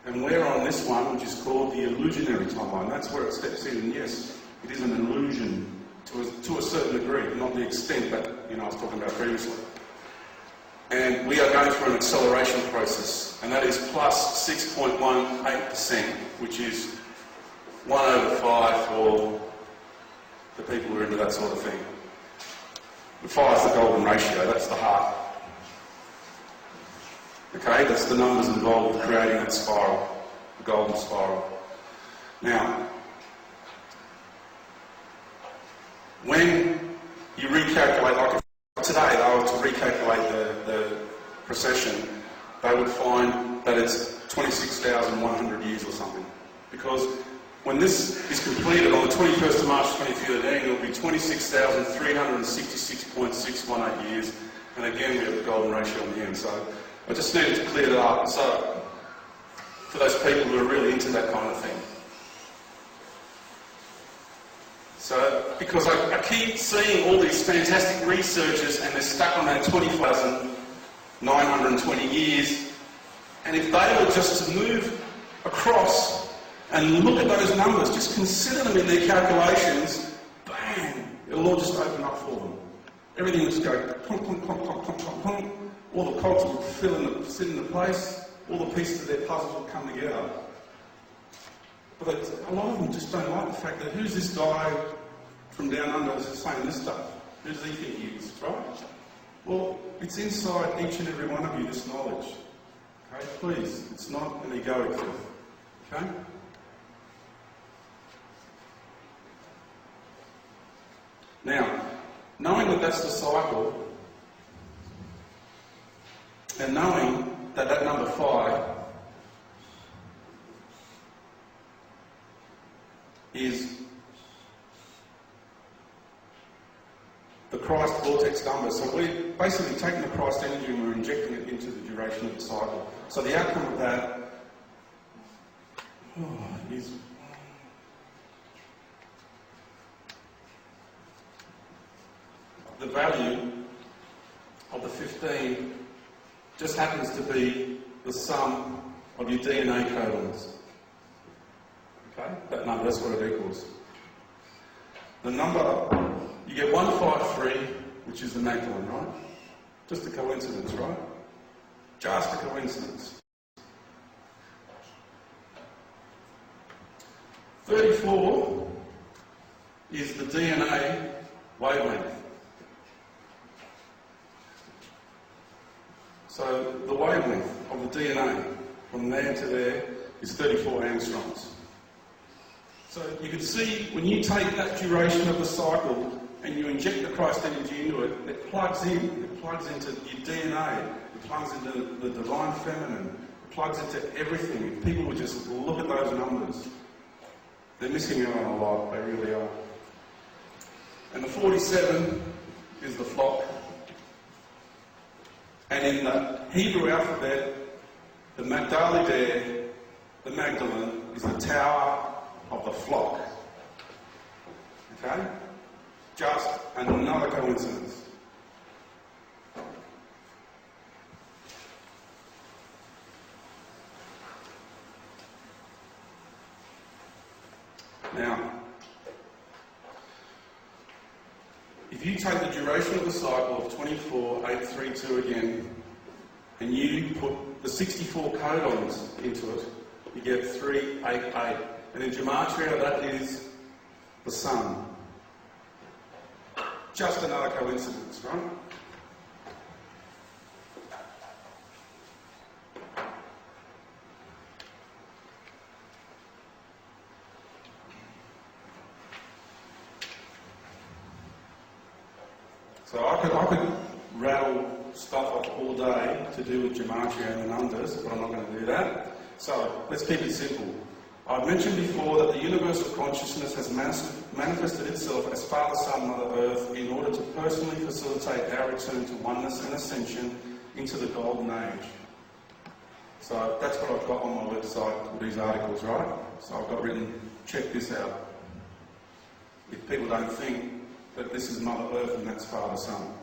And we're on this one, which is called the illusionary timeline. That's where it steps in. And yes, it is an illusion to a certain degree, not the extent that I was talking about previously. And we are going through an acceleration process, and that is plus 6.18%, which is 1/5 for the people who are into that sort of thing. The 5 is the golden ratio, that's the heart. Okay, that's the numbers involved with creating that spiral, the golden spiral. Now, when you recalculate, like if today they were to recalculate the precession, they would find that it's 26,100 years or something. Because when this is completed on the 21st of March 2013, it will be 26,366.618 years. And again, we have the golden ratio on the end. So I just needed to clear that up. So for those people who are really into that kind of thing. So, because I keep seeing all these fantastic researchers and they're stuck on that 20,920 years, and if they were just to move across and look at those numbers, just consider them in their calculations, bang, it'll all just open up for them. Everything will just go clunk, clunk, clunk, clunk, clunk, clunk, clunk. All the cogs will sit in the place, all the pieces of their puzzles will come together. But a lot of them just don't like the fact that who's this guy from down under who's saying this stuff? Who does he think he is, right? Well, it's inside each and every one of you, this knowledge. Okay, please, it's not an egoic thing. Okay? Now, knowing that that's the cycle, and knowing that that number 5 is the Christ vortex number. So we're basically taking the Christ energy and we're injecting it into the duration of the cycle. So the outcome of that is the value of the 15 just happens to be the sum of your DNA codons. Okay? That number, that's what it equals. The number, you get 153, which is the Magdalene, right? Just a coincidence, right? Just a coincidence. 34 is the DNA wavelength. So the wavelength of the DNA from there to there is 34 angstroms. So you can see when you take that duration of the cycle and you inject the Christ energy into it, it plugs in. It plugs into your DNA. It plugs into the divine feminine. It plugs into everything. If people would just look at those numbers, they're missing out on a lot. They really are. And the 47 is the flock. And in the Hebrew alphabet, the Magdalene, the Magdalene, is the tower of the flock. Okay? Just another coincidence. Now, if you take the duration of the cycle of 24,832 again, and you put the 64 codons into it, you get 388. And in Gematria, that is the sun. Just another coincidence, right? So I could rattle stuff off all day to do with Gematria and the numbers, but I'm not going to do that. So let's keep it simple. I've mentioned before that the universal consciousness has manifested itself as Father, Son, Mother Earth in order to personally facilitate our return to oneness and ascension into the golden age. So that's what I've got on my website with these articles, right? So I've got written, check this out. If people don't think that this is Mother Earth and that's Father, Son.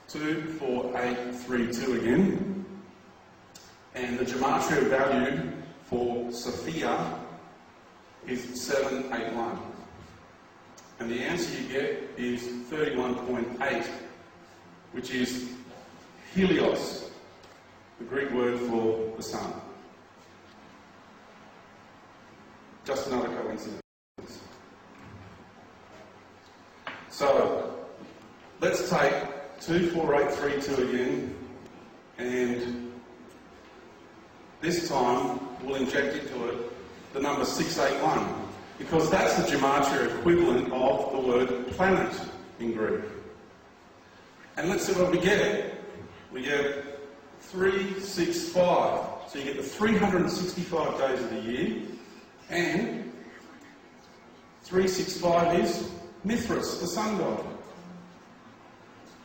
24832 again. And the Gematria value for Sophia is 781. And the answer you get is 31.8, which is Helios, the Greek word for the sun. Just another coincidence. So, let's take 24832 again And this time we'll inject into it the number 681, because that's the gematria equivalent of the word planet in Greek. And let's see what we get. We get 365. So you get the 365 days of the year, and 365 is Mithras, the sun god,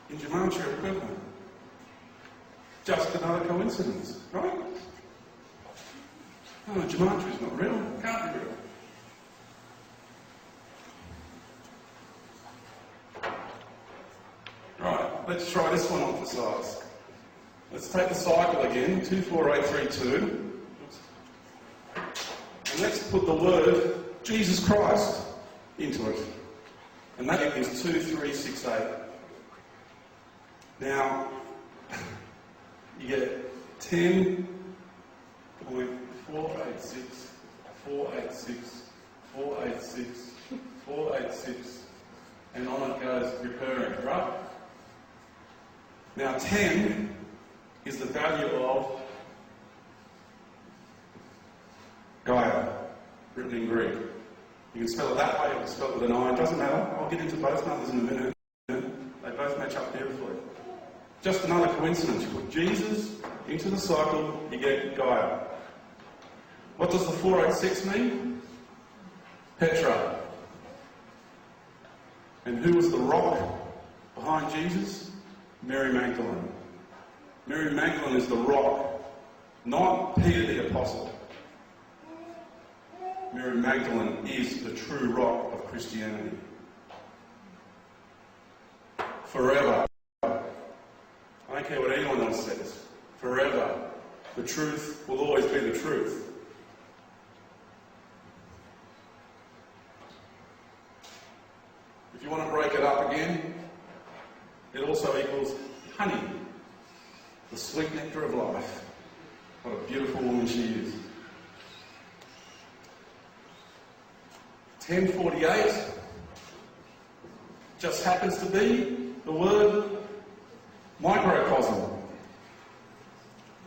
in gematria equivalent. Just another coincidence, right? Oh, gematria is not real. It can't be real. Right, let's try this one on for size. Let's take the cycle again, 24832. And let's put the word Jesus Christ into it. And that is 2368. Now, you get 10.486, 486, 486, 486, and on it goes recurring, right? Now 10 is the value of Gaia, written in Greek. You can spell it that way, or you can spell it with an I, it doesn't matter. I'll get into both numbers in a minute. They both match up beautifully. Just another coincidence. You put Jesus into the cycle, you get Gaia. What does the 486 mean? Petra. And who was the rock behind Jesus? Mary Magdalene. Mary Magdalene is the rock, not Peter the Apostle. Mary Magdalene is the true rock of Christianity. Forever. I don't care what anyone else says. Forever. The truth will always be the truth. If you want to break it up again, it also equals honey, the sweet nectar of life. What a beautiful woman she is. 1048 just happens to be the word microcosm.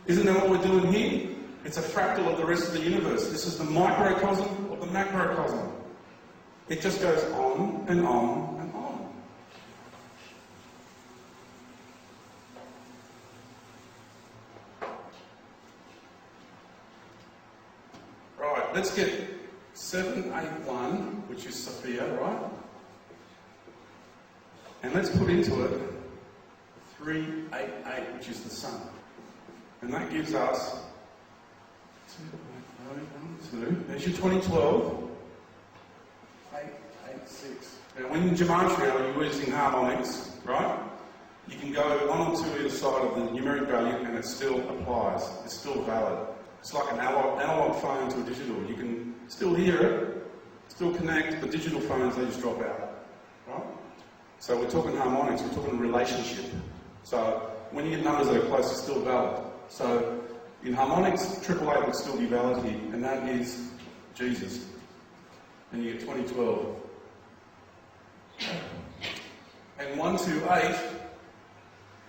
Isn't that what we're doing here? It's a fractal of the rest of the universe. This is the microcosm of the macrocosm. It just goes on and on and on. Right, let's get 781, which is Sophia, right? And let's put into it 388, which is the sun. And that gives us 2.512. There's your 2012. 886. Now, when in gematria you're using harmonics, right? You can go one or two either side of the numeric value and it still applies. It's still valid. It's like an analog phone to a digital. You can still hear it, still connect, but digital phones, they just drop out, right? So we're talking harmonics, we're talking relationship. So when you get numbers that are close, it's still valid. So in harmonics, 888 would still be valid here, and that is Jesus. And you get 2012. And 128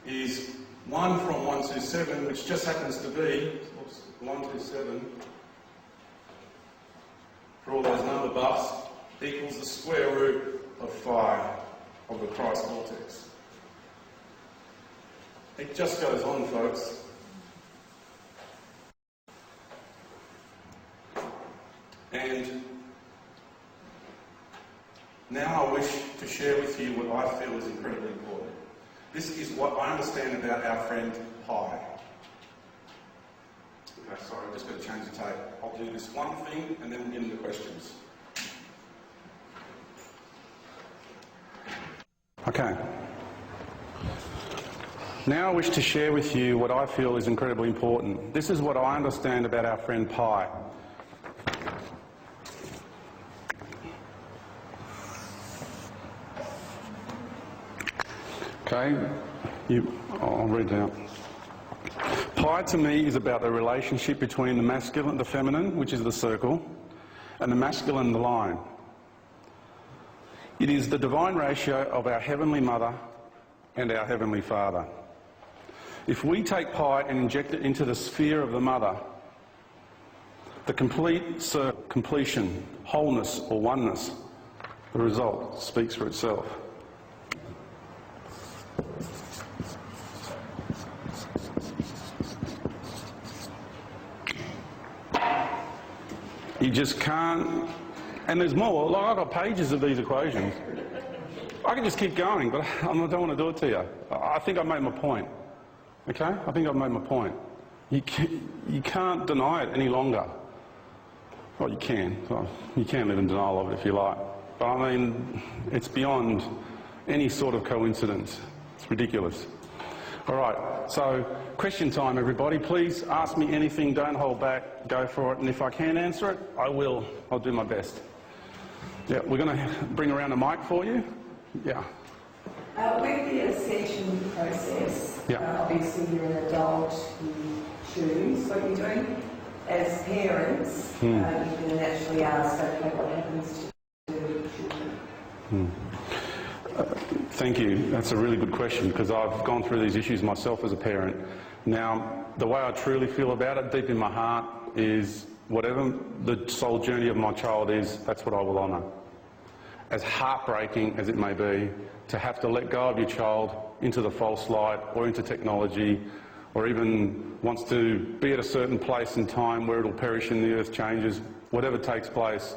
is 1 from 127, which just happens to be 127, for all those number buffs, equals the square root of 5 of the Christ vortex. It just goes on, folks. And now I wish to share with you what I feel is incredibly important. This is what I understand about our friend Pi. Okay, sorry, I'm just going to change the tape. I'll do this one thing and then we'll get into questions. Okay. Now I wish to share with you what I feel is incredibly important. This is what I understand about our friend Pi. Okay, I'll read it out. Pi to me is about the relationship between the masculine, the feminine, which is the circle, and the masculine, the line. It is the divine ratio of our Heavenly Mother and our Heavenly Father. If we take pi and inject it into the sphere of the mother, the complete completion, wholeness or oneness, the result speaks for itself. You just can't, and there's more. Like, I've got pages of these equations. I can just keep going, but I don't want to do it to you. I think I've made my point. Okay? I think I've made my point. You can't deny it any longer. Well, you can. Well, you can live in denial of it if you like. But I mean, it's beyond any sort of coincidence. It's ridiculous. All right, so question time, everybody. Please ask me anything. Don't hold back. Go for it. And if I can answer it, I will. I'll do my best. Yeah, we're going to bring around a mic for you. Yeah. With the ascension process, yeah. Obviously you're an adult, you choose what you're doing. As parents, you can naturally ask, okay, what happens to the children? Thank you. That's a really good question, because I've gone through these issues myself as a parent. Now, the way I truly feel about it, deep in my heart, is whatever the soul journey of my child is, that's what I will honour. As heartbreaking as it may be, to have to let go of your child into the false light or into technology, or even wants to be at a certain place in time where it'll perish and the earth changes, whatever takes place,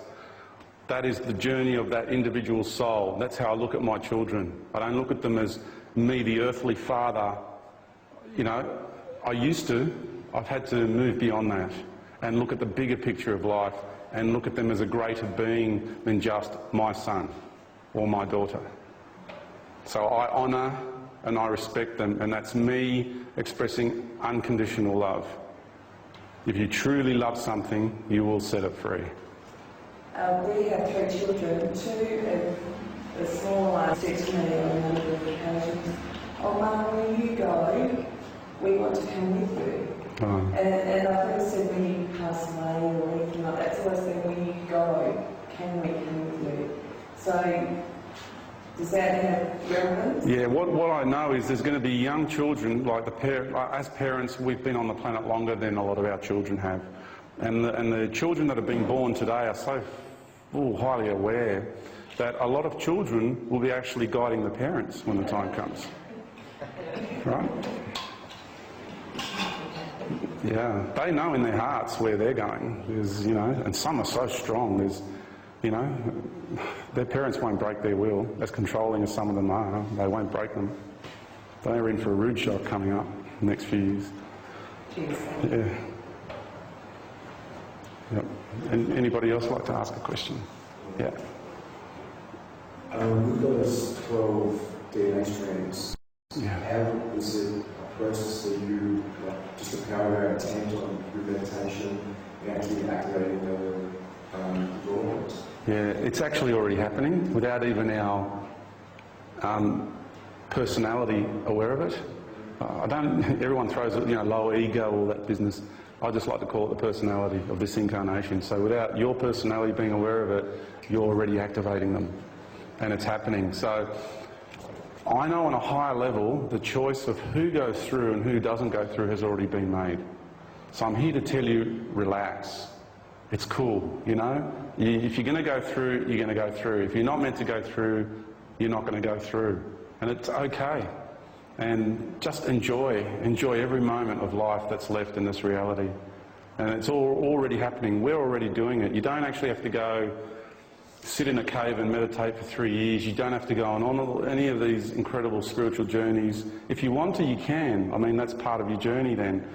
that is the journey of that individual soul. That's how I look at my children. I don't look at them as me, the earthly father. You know, I used to. I've had to move beyond that and look at the bigger picture of life and look at them as a greater being than just my son or my daughter. So I honour and I respect them, and that's me expressing unconditional love. If you truly love something, you will set it free. We have 3 children. 2 the small one said to me on a number of occasions, "Oh, Mum, when you go, we want to come with you." And I've never said when you pass away or anything like that. So I said, when you go, can we come with you? So does that have relevance? Yeah, what I know is there's going to be young children, like as parents, we've been on the planet longer than a lot of our children have. And the children that are being born today are so highly aware that a lot of children will be actually guiding the parents when the time comes. Right? Yeah, they know in their hearts where they're going. There's, you know, and some are so strong. There's, you know, their parents won't break their will. As controlling as some of them are, they won't break them. They're in for a rude shock coming up in the next few years. Yeah. Yep. And anybody else like to ask a question? Yeah. With those 12 DNA strands, yeah. How is it a process that you, like, just a power intent on through meditation and actually activating the neurons? Yeah, it's actually already happening without even our personality aware of it. Everyone throws it, you know, lower ego, all that business. I just like to call it the personality of this incarnation. So without your personality being aware of it, you're already activating them. And it's happening. So I know on a higher level, the choice of who goes through and who doesn't go through has already been made. So I'm here to tell you, relax. It's cool, you know? If you're going to go through, you're going to go through. If you're not meant to go through, you're not going to go through. And it's okay. And just enjoy every moment of life that's left in this reality. And it's already happening. We're already doing it. You don't actually have to go sit in a cave and meditate for 3 years. You don't have to go on any of these incredible spiritual journeys. If you want to, you can. I mean, that's part of your journey then.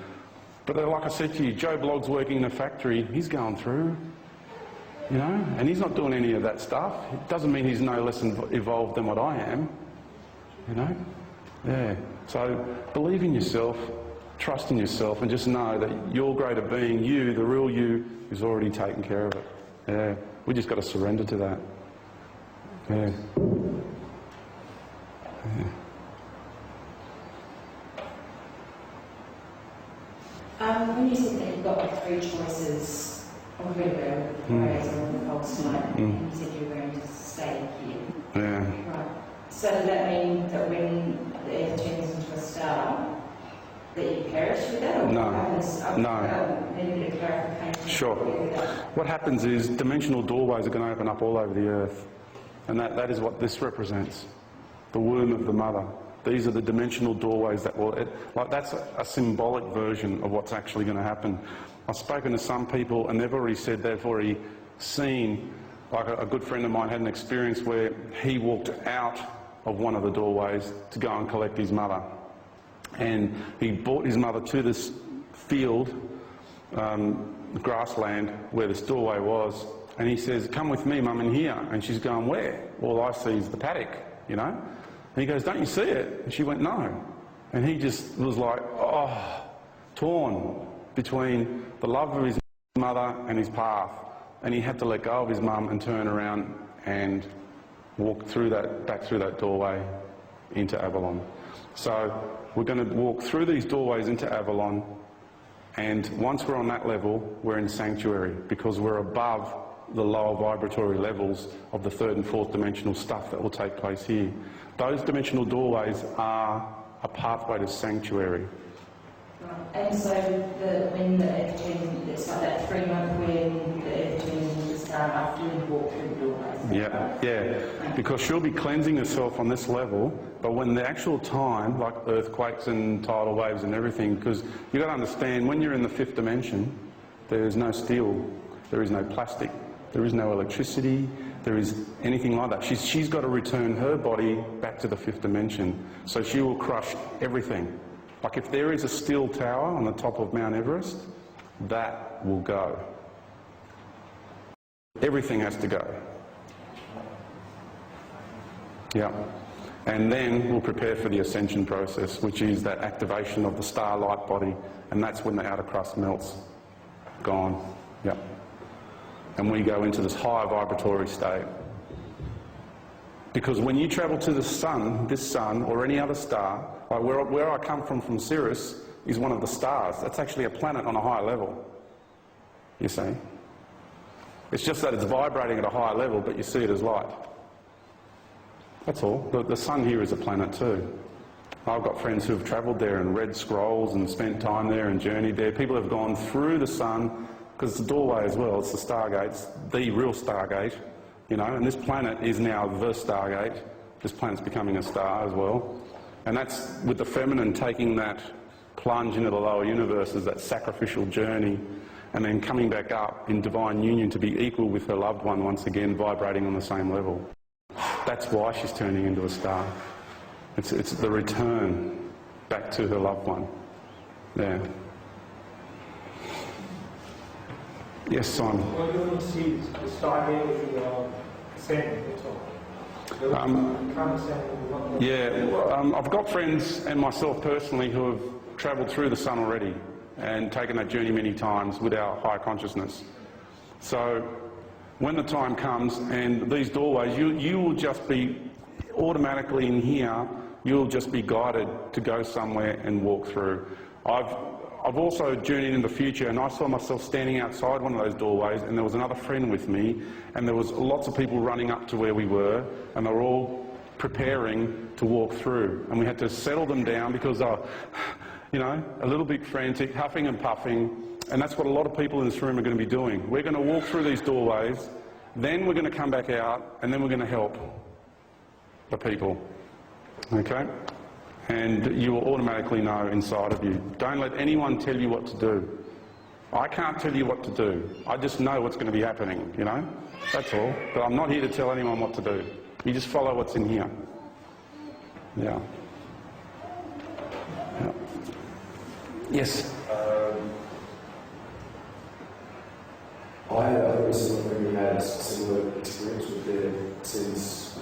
But like I said to you, Joe Blogg's working in a factory. He's going through, you know, and he's not doing any of that stuff. It doesn't mean he's no less evolved than what I am, you know. Yeah, so believe in yourself, trust in yourself, and just know that your greater being, you, the real you, is already taking care of it. Yeah, we just got to surrender to that. Yeah. When you said that you've got like 3 choices, I'm really aware of the phrase on the false light, and you said you're going to stay here. Yeah. Right. So does that mean that when the Earth turns into a star, perish with that? Or No. what happens? No. Need a bit of clarification. Sure. What happens is dimensional doorways are going to open up all over the earth. And that is what this represents. The womb of the mother. These are the dimensional doorways that will... that's a symbolic version of what's actually going to happen. I've spoken to some people and they've already said they've already seen... Like a good friend of mine had an experience where he walked out of one of the doorways to go and collect his mother. And he brought his mother to this field, grassland, where this doorway was. And he says, "Come with me, Mum, in here." And she's going, "Where?" "All I see is the paddock, you know." And he goes, "Don't you see it?" And she went, "No." And he just was like, torn between the love of his mother and his path. And he had to let go of his mum and turn around and walk through back through that doorway into Avalon. So we're going to walk through these doorways into Avalon, and once we're on that level, we're in sanctuary, because we're above the lower vibratory levels of the third and fourth dimensional stuff that will take place here. Those dimensional doorways are a pathway to sanctuary. Right. And so when the earth turns, it's like that 3 month when the earth turns into the star after you walk through the doorways. Yeah. Because she'll be cleansing herself on this level, but when the actual time, like earthquakes and tidal waves and everything, because you've got to understand, when you're in the 5th dimension, there is no steel, there is no plastic, there is no electricity, there is anything like that. She's got to return her body back to the 5th dimension, so she will crush everything. Like if there is a steel tower on the top of Mount Everest, that will go. Everything has to go. Yeah. And then we'll prepare for the ascension process, which is that activation of the starlight body, and that's when the outer crust melts. Gone. Yeah. And we go into this high vibratory state. Because when you travel to the sun, this sun, or any other star, like where I come from Sirius, is one of the stars. That's actually a planet on a higher level, you see. It's just that it's vibrating at a higher level, but you see it as light. That's all. The sun here is a planet too. I've got friends who have travelled there and read scrolls and spent time there and journeyed there. People have gone through the sun, because it's a doorway as well. It's the Stargate, it's the real Stargate, you know, and this planet is now the Stargate. This planet's becoming a star as well. And that's with the feminine taking that plunge into the lower universes, that sacrificial journey, and then coming back up in divine union to be equal with her loved one once again, vibrating on the same level. That's why she's turning into a star. It's the return back to her loved one. Yeah. Yes, Simon. Well, you want to see the Stargate with the ascending at all? Yeah, I've got friends and myself personally who have travelled through the sun already and taken that journey many times with our higher consciousness. So when the time comes and these doorways, you will just be automatically in here, you'll just be guided to go somewhere and walk through. I've also journeyed in the future, and I saw myself standing outside one of those doorways, and there was another friend with me, and there was lots of people running up to where we were, and they were all preparing to walk through. And we had to settle them down because they were, you know, a little bit frantic, huffing and puffing, and that's what a lot of people in this room are going to be doing. We're going to walk through these doorways, then we're going to come back out, and then we're going to help the people. Okay? And you will automatically know inside of you. Don't let anyone tell you what to do. I can't tell you what to do. I just know what's going to be happening, you know? That's all. But I'm not here to tell anyone what to do. You just follow what's in here. Yeah. Yeah. Yes? I recently had a similar experience with the sense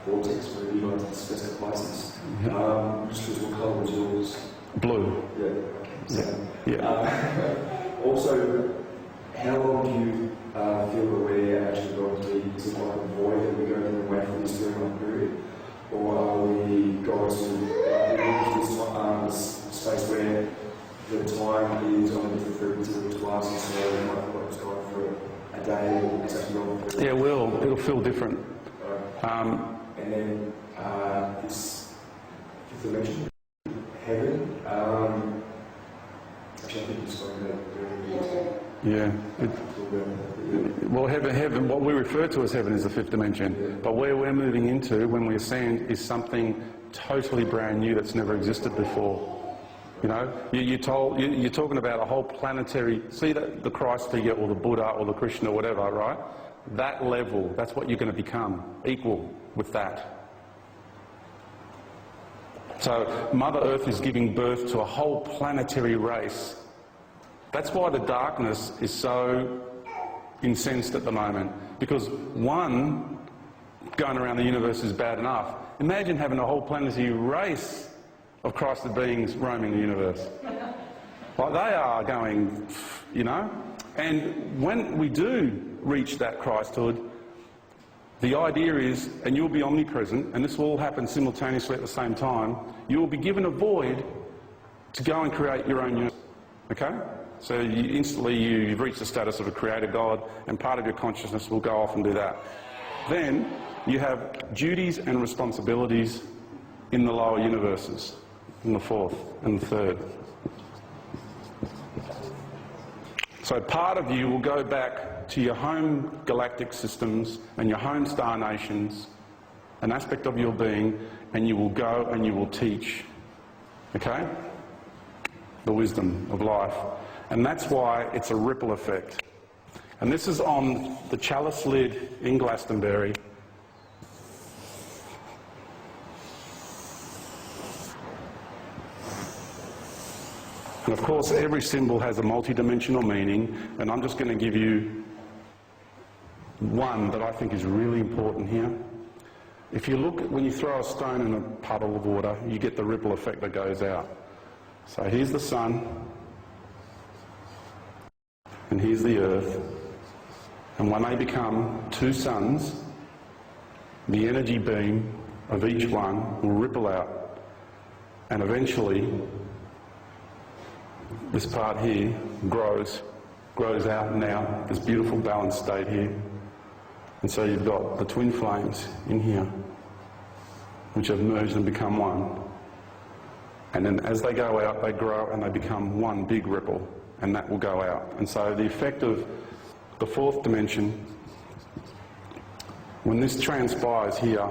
vortex where you went to specific places. Just what colour was yours? Blue. Yeah, okay. So, yeah. Also, how long do you feel that we're actually going to be? Is it like a void that we're going to wait for this 3-month period? Or are we going to this space where the time is only for twice, and so we might feel like it's going for a day or it's actually going for... Yeah, it will. It'll feel different. And then this fifth dimension, heaven, Yeah. Well, heaven, what we refer to as heaven is the fifth dimension. But where we're moving into when we ascend is something totally brand new that's never existed before. You know, you're talking about a whole planetary, see the Christ figure or the Buddha or the Krishna or whatever, right? That level, that's what you're going to become, equal with that. So Mother Earth is giving birth to a whole planetary race. That's why the darkness is so incensed at the moment, because one going around the universe is bad enough. Imagine having a whole planetary race of Christed beings roaming the universe. Like they are going, you know. And when we do reach that Christhood, the idea is, and you'll be omnipresent, and this will all happen simultaneously at the same time, you will be given a void to go and create your own universe. Okay? So instantly you've reached the status of a creator God, and part of your consciousness will go off and do that. Then you have duties and responsibilities in the lower universes, in the fourth and the third. So part of you will go back to your home galactic systems and your home star nations, an aspect of your being, and you will go and you will teach, okay, the wisdom of life. And that's why it's a ripple effect. And this is on the chalice lid in Glastonbury. And of course, every symbol has a multi-dimensional meaning, and I'm just going to give you one that I think is really important here. If you look, when you throw a stone in a puddle of water, you get the ripple effect that goes out. So here's the sun, and here's the earth, and when they become two suns, the energy beam of each one will ripple out, and eventually this part here grows out and out, this beautiful balanced state here. And so you've got the twin flames in here, which have merged and become one. And then as they go out, they grow and they become one big ripple, and that will go out. And so the effect of the fourth dimension, when this transpires here,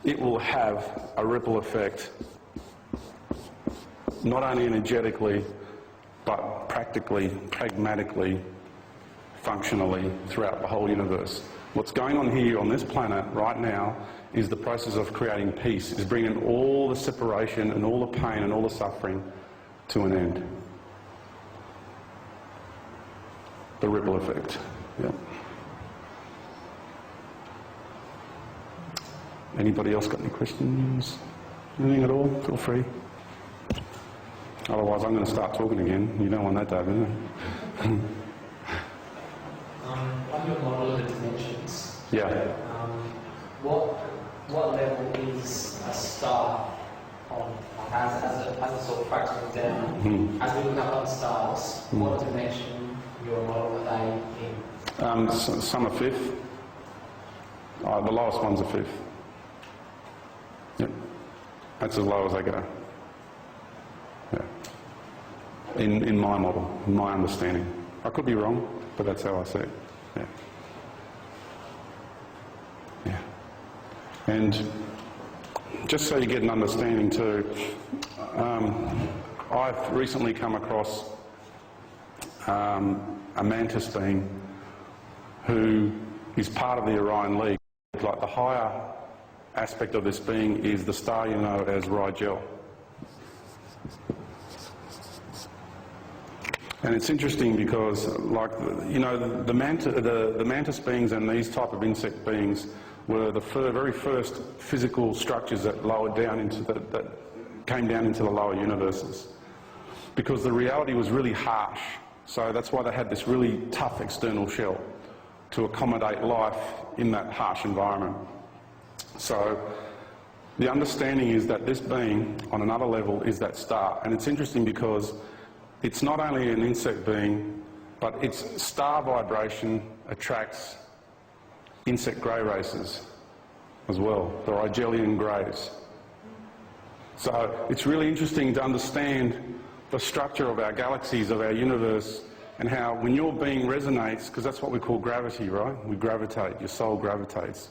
it will have a ripple effect, not only energetically, but practically, pragmatically, functionally throughout the whole universe. What's going on here on this planet right now is the process of creating peace, is bringing all the separation and all the pain and all the suffering to an end. The ripple effect. Yeah. Anybody else got any questions? Anything at all? Feel free. Otherwise, I'm going to start talking again. You don't want that, David, do you? On your model of the dimensions, Yeah. what level is a star on? As a sort of fractal down, as we look up on stars, what dimension your model are they in? Some are fifth. The lowest one's a fifth. Yep. That's as low as they go. Yeah. In my model, in my understanding. I could be wrong, but that's how I see it. Yeah. Yeah. And just so you get an understanding too, I've recently come across a mantis being who is part of the Orion League. Like the higher aspect of this being is the star you know as Rigel. And it's interesting because, like, you know, the mantis beings and these type of insect beings were the very first physical structures that lowered down into that came down into the lower universes, because the reality was really harsh. So that's why they had this really tough external shell to accommodate life in that harsh environment. So the understanding is that this being, on another level, is that star. And it's interesting because it's not only an insect being, but its star vibration attracts insect grey races as well, the Rigelian greys. So it's really interesting to understand the structure of our galaxies, of our universe, and how when your being resonates, because that's what we call gravity, right? We gravitate, your soul gravitates.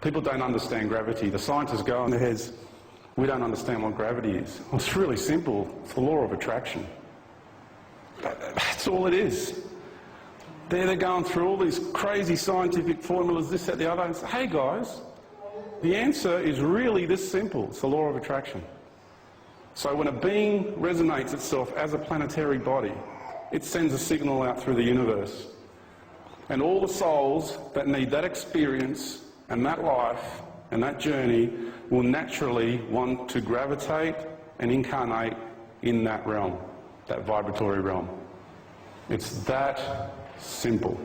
People don't understand gravity. The scientists go on their heads, we don't understand what gravity is. Well, it's really simple. It's the law of attraction. That's all it is. They're going through all these crazy scientific formulas, this, that, the other, and say, hey guys, the answer is really this simple. It's the law of attraction. So when a being resonates itself as a planetary body, it sends a signal out through the universe. And all the souls that need that experience and that life and that journey will naturally want to gravitate and incarnate in that realm, that vibratory realm. It's that simple.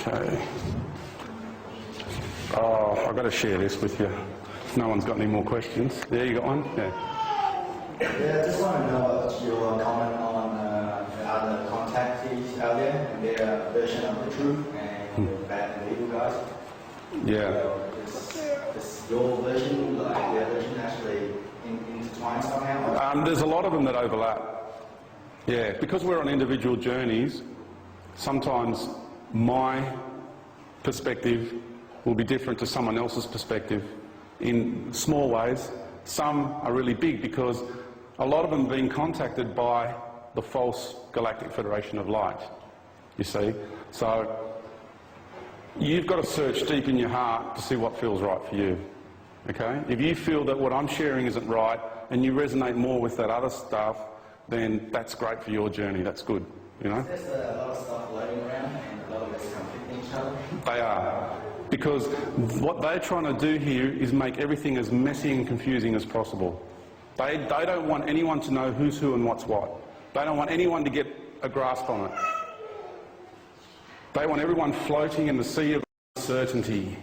Okay. Oh, I've got to share this with you. If no one's got any more questions. There, you got one? Yeah. Yeah, I just want to know your comment on the other contactees out there and their version of the truth and the bad and evil guys. Yeah. Is your version, like their version, actually intertwined somehow? There's a lot of them that overlap. Yeah, because we're on individual journeys, sometimes my perspective will be different to someone else's perspective in small ways. Some are really big because a lot of them being contacted by the false Galactic Federation of Light, you see. So you've got to search deep in your heart to see what feels right for you, okay? If you feel that what I'm sharing isn't right and you resonate more with that other stuff, then that's great for your journey, that's good, you know? There's a lot of stuff floating around and a lot of it's conflicting each other. They are. Because what they're trying to do here is make everything as messy and confusing as possible. They don't want anyone to know who's who and what's what. They don't want anyone to get a grasp on it. They want everyone floating in the sea of uncertainty.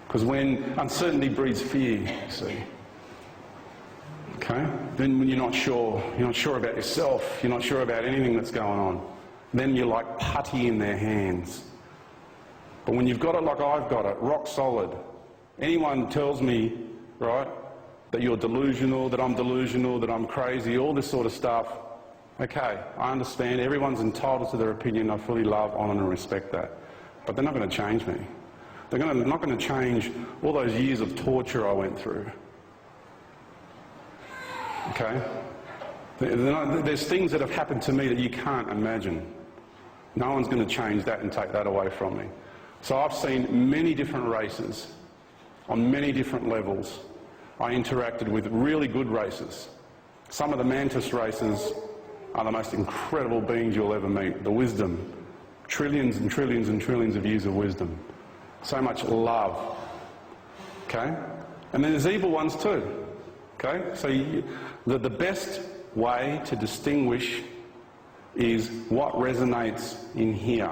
Because when uncertainty breeds fear, you see. Okay? Then when you're not sure about yourself, you're not sure about anything that's going on, then you're like putty in their hands. But when you've got it like I've got it, rock solid, anyone tells me, right, that you're delusional, that I'm crazy, all this sort of stuff, okay, I understand, everyone's entitled to their opinion, I fully love, honour and respect that. But they're not going to change me. They're not going to change all those years of torture I went through. Okay? There's things that have happened to me that you can't imagine. No one's going to change that and take that away from me. So I've seen many different races on many different levels. I interacted with really good races. Some of the mantis races are the most incredible beings you'll ever meet. The wisdom, trillions and trillions and trillions of years of wisdom. So much love. Okay? And then there's evil ones too. Okay? So the best way to distinguish is what resonates in here.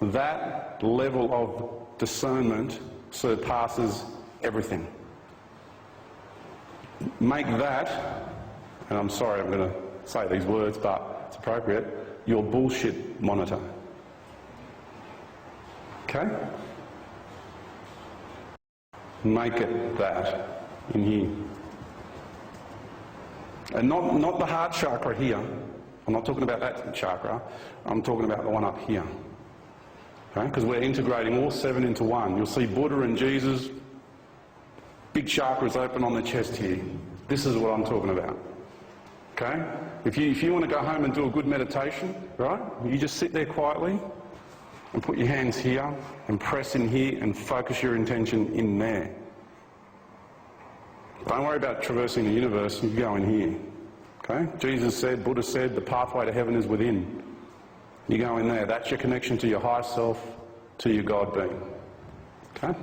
That level of discernment surpasses everything. Make that, and I'm sorry I'm going to say these words, but it's appropriate, your bullshit monitor. Okay? Make it that in here. And not the heart chakra here. I'm not talking about that chakra. I'm talking about the one up here. Okay? Because we're integrating all seven into one. You'll see Buddha and Jesus, big chakras open on the chest here. This is what I'm talking about. Okay? If you want to go home and do a good meditation, right, you just sit there quietly and put your hands here and press in here and focus your intention in there. Don't worry about traversing the universe, you go in here. Okay? Jesus said, Buddha said, the pathway to heaven is within. You go in there. That's your connection to your higher self, to your God being. Okay?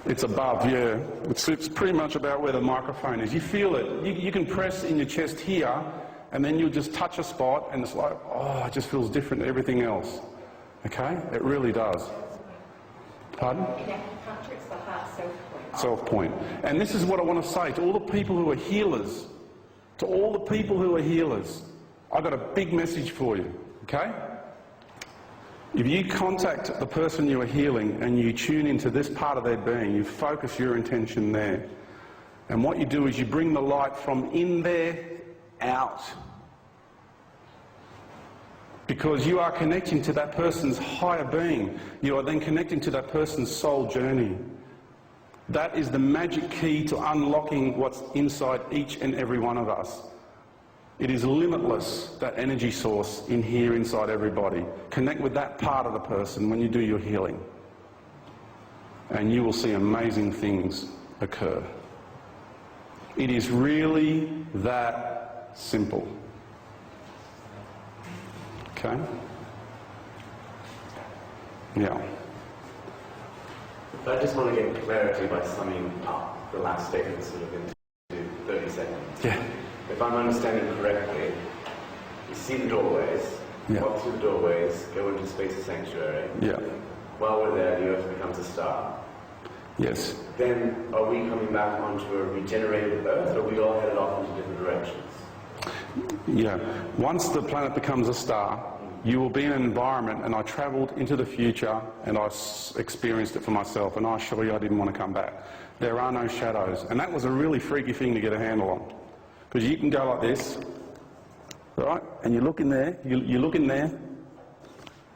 It's above, yeah. It's pretty much about where the microphone is. You feel it. You can press in your chest here, and then you'll just touch a spot, and it's like, oh, it just feels different to everything else. Okay? It really does. Pardon? It's the heart self-point. Self-point. And this is what I want to say to all the people who are healers. To all the people who are healers. I've got a big message for you. Okay? If you contact the person you are healing and you tune into this part of their being, you focus your intention there. And what you do is you bring the light from in there out. Because you are connecting to that person's higher being. You are then connecting to that person's soul journey. That is the magic key to unlocking what's inside each and every one of us. It is limitless, that energy source in here inside everybody. Connect with that part of the person when you do your healing. And you will see amazing things occur. It is really that simple. Okay? Yeah. I just want to get clarity by summing up the last statement sort of into 30 seconds. Yeah. If I'm understanding correctly, you see the doorways, Yeah. walk through the doorways, go into space of sanctuary. Yeah. While we're there, the Earth becomes a star. Yes. Then are we coming back onto a regenerated Earth, or are we all headed off into different directions? Yeah. Once the planet becomes a star, you will be in an environment, and I travelled into the future and I experienced it for myself, and I assure you I didn't want to come back. There are no shadows, and that was a really freaky thing to get a handle on. Because you can go like this, right, and you look in there, you look in there,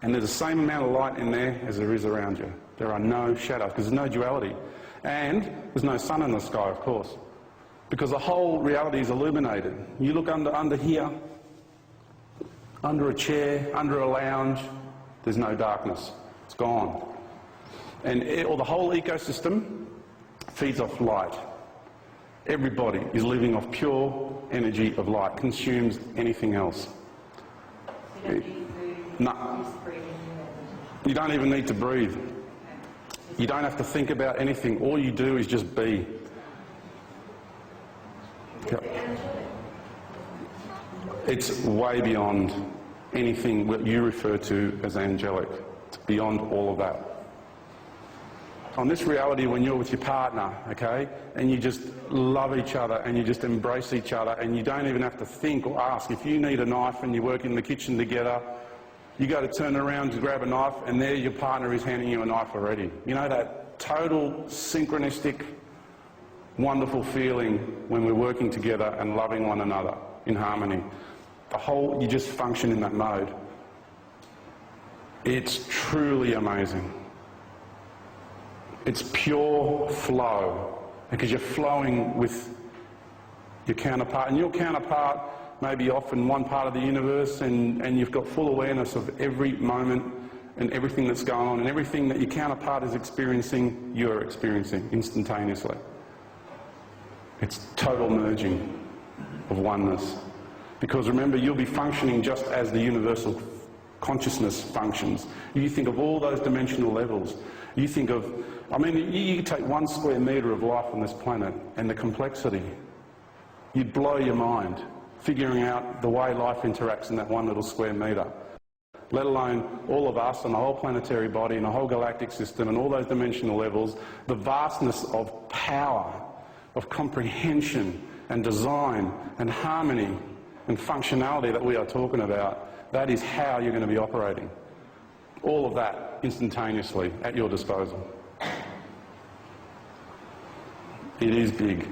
and there's the same amount of light in there as there is around you. There are no shadows, because there's no duality. And there's no sun in the sky, of course, because the whole reality is illuminated. You look under here, under a chair, under a lounge, there's no darkness. It's gone. And the whole ecosystem feeds off light. Everybody is living off pure energy of light, consumes anything else. You don't need food. No. Just breathing. You don't even need to breathe. You don't have to think about anything. All you do is just be. It's way beyond anything that you refer to as angelic. It's beyond all of that. On this reality, when you're with your partner, okay, and you just love each other and you just embrace each other and you don't even have to think or ask. If you need a knife and you work in the kitchen together, you go to turn around to grab a knife and there your partner is handing you a knife already. You know that total synchronistic, wonderful feeling when we're working together and loving one another in harmony. You just function in that mode. It's truly amazing. It's pure flow, because you're flowing with your counterpart, and your counterpart may be off in one part of the universe, and you've got full awareness of every moment and everything that's going on, and everything that your counterpart is experiencing, you're experiencing instantaneously. It's total merging of oneness. Because remember, you'll be functioning just as the universal consciousness functions. You think of all those dimensional levels. You think of, I mean, you take 1 square metre of life on this planet and the complexity. You'd blow your mind figuring out the way life interacts in that 1 little square metre. Let alone all of us and the whole planetary body and the whole galactic system and all those dimensional levels, the vastness of power, of comprehension and design and harmony and functionality that we are talking about. That is how you're going to be operating. All of that instantaneously at your disposal. It is big.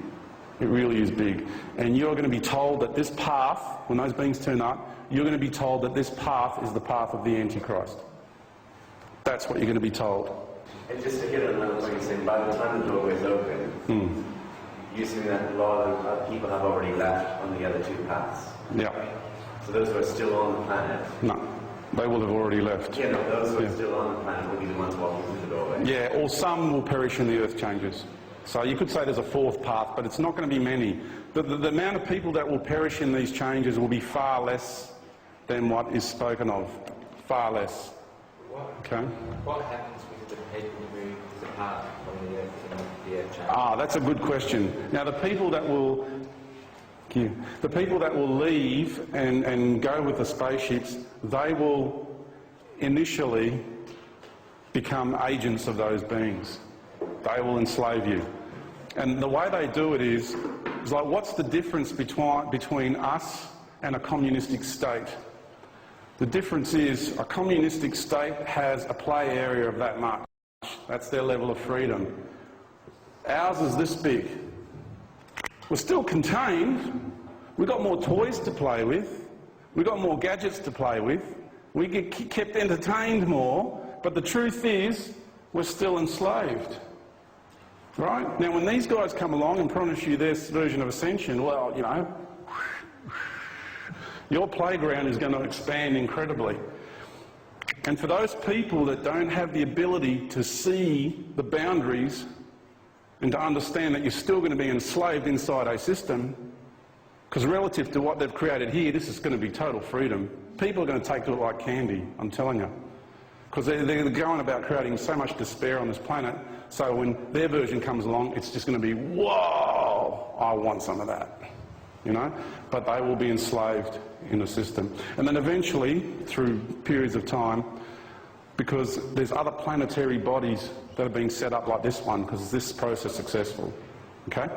It really is big. And you're going to be told that this path, when those beings turn up, you're going to be told that this path is the path of the Antichrist. That's what you're going to be told. And just to hit on another point, you're saying by the time the doorway's open, you see that a lot of people have already left on the other 2 paths. Yeah. So those who are still on the planet. No. They will have already left. Yeah, no, those who are still on the planet will be the ones walking through the doorway. Yeah, or some will perish in the earth changes. So you could say there's a 4th path, but it's not going to be many. The amount of people that will perish in these changes will be far less than what is spoken of. Far less. Okay? What happens with the people who depart from the earth and the earth change? Ah, that's a good question. Now, the people that will leave and go with the spaceships, they will initially become agents of those beings. They will enslave you. And the way they do it is like, what's the difference between us and a communistic state? The difference is a communistic state has a play area of that much. That's their level of freedom. Ours is this big. We're still contained. We've got more toys to play with. We've got more gadgets to play with. We get kept entertained more. But the truth is, we're still enslaved. Right? Now, when these guys come along and promise you this version of ascension, well, you know, your playground is going to expand incredibly. And for those people that don't have the ability to see the boundaries and to understand that you're still going to be enslaved inside a system, because relative to what they've created here, this is going to be total freedom. People are going to take to it like candy, I'm telling you. Because they're going about creating so much despair on this planet, so when their version comes along, it's just going to be, whoa, I want some of that, you know? But they will be enslaved in the system. And then eventually, through periods of time, because there's other planetary bodies that are being set up like this one, because this process is successful, okay?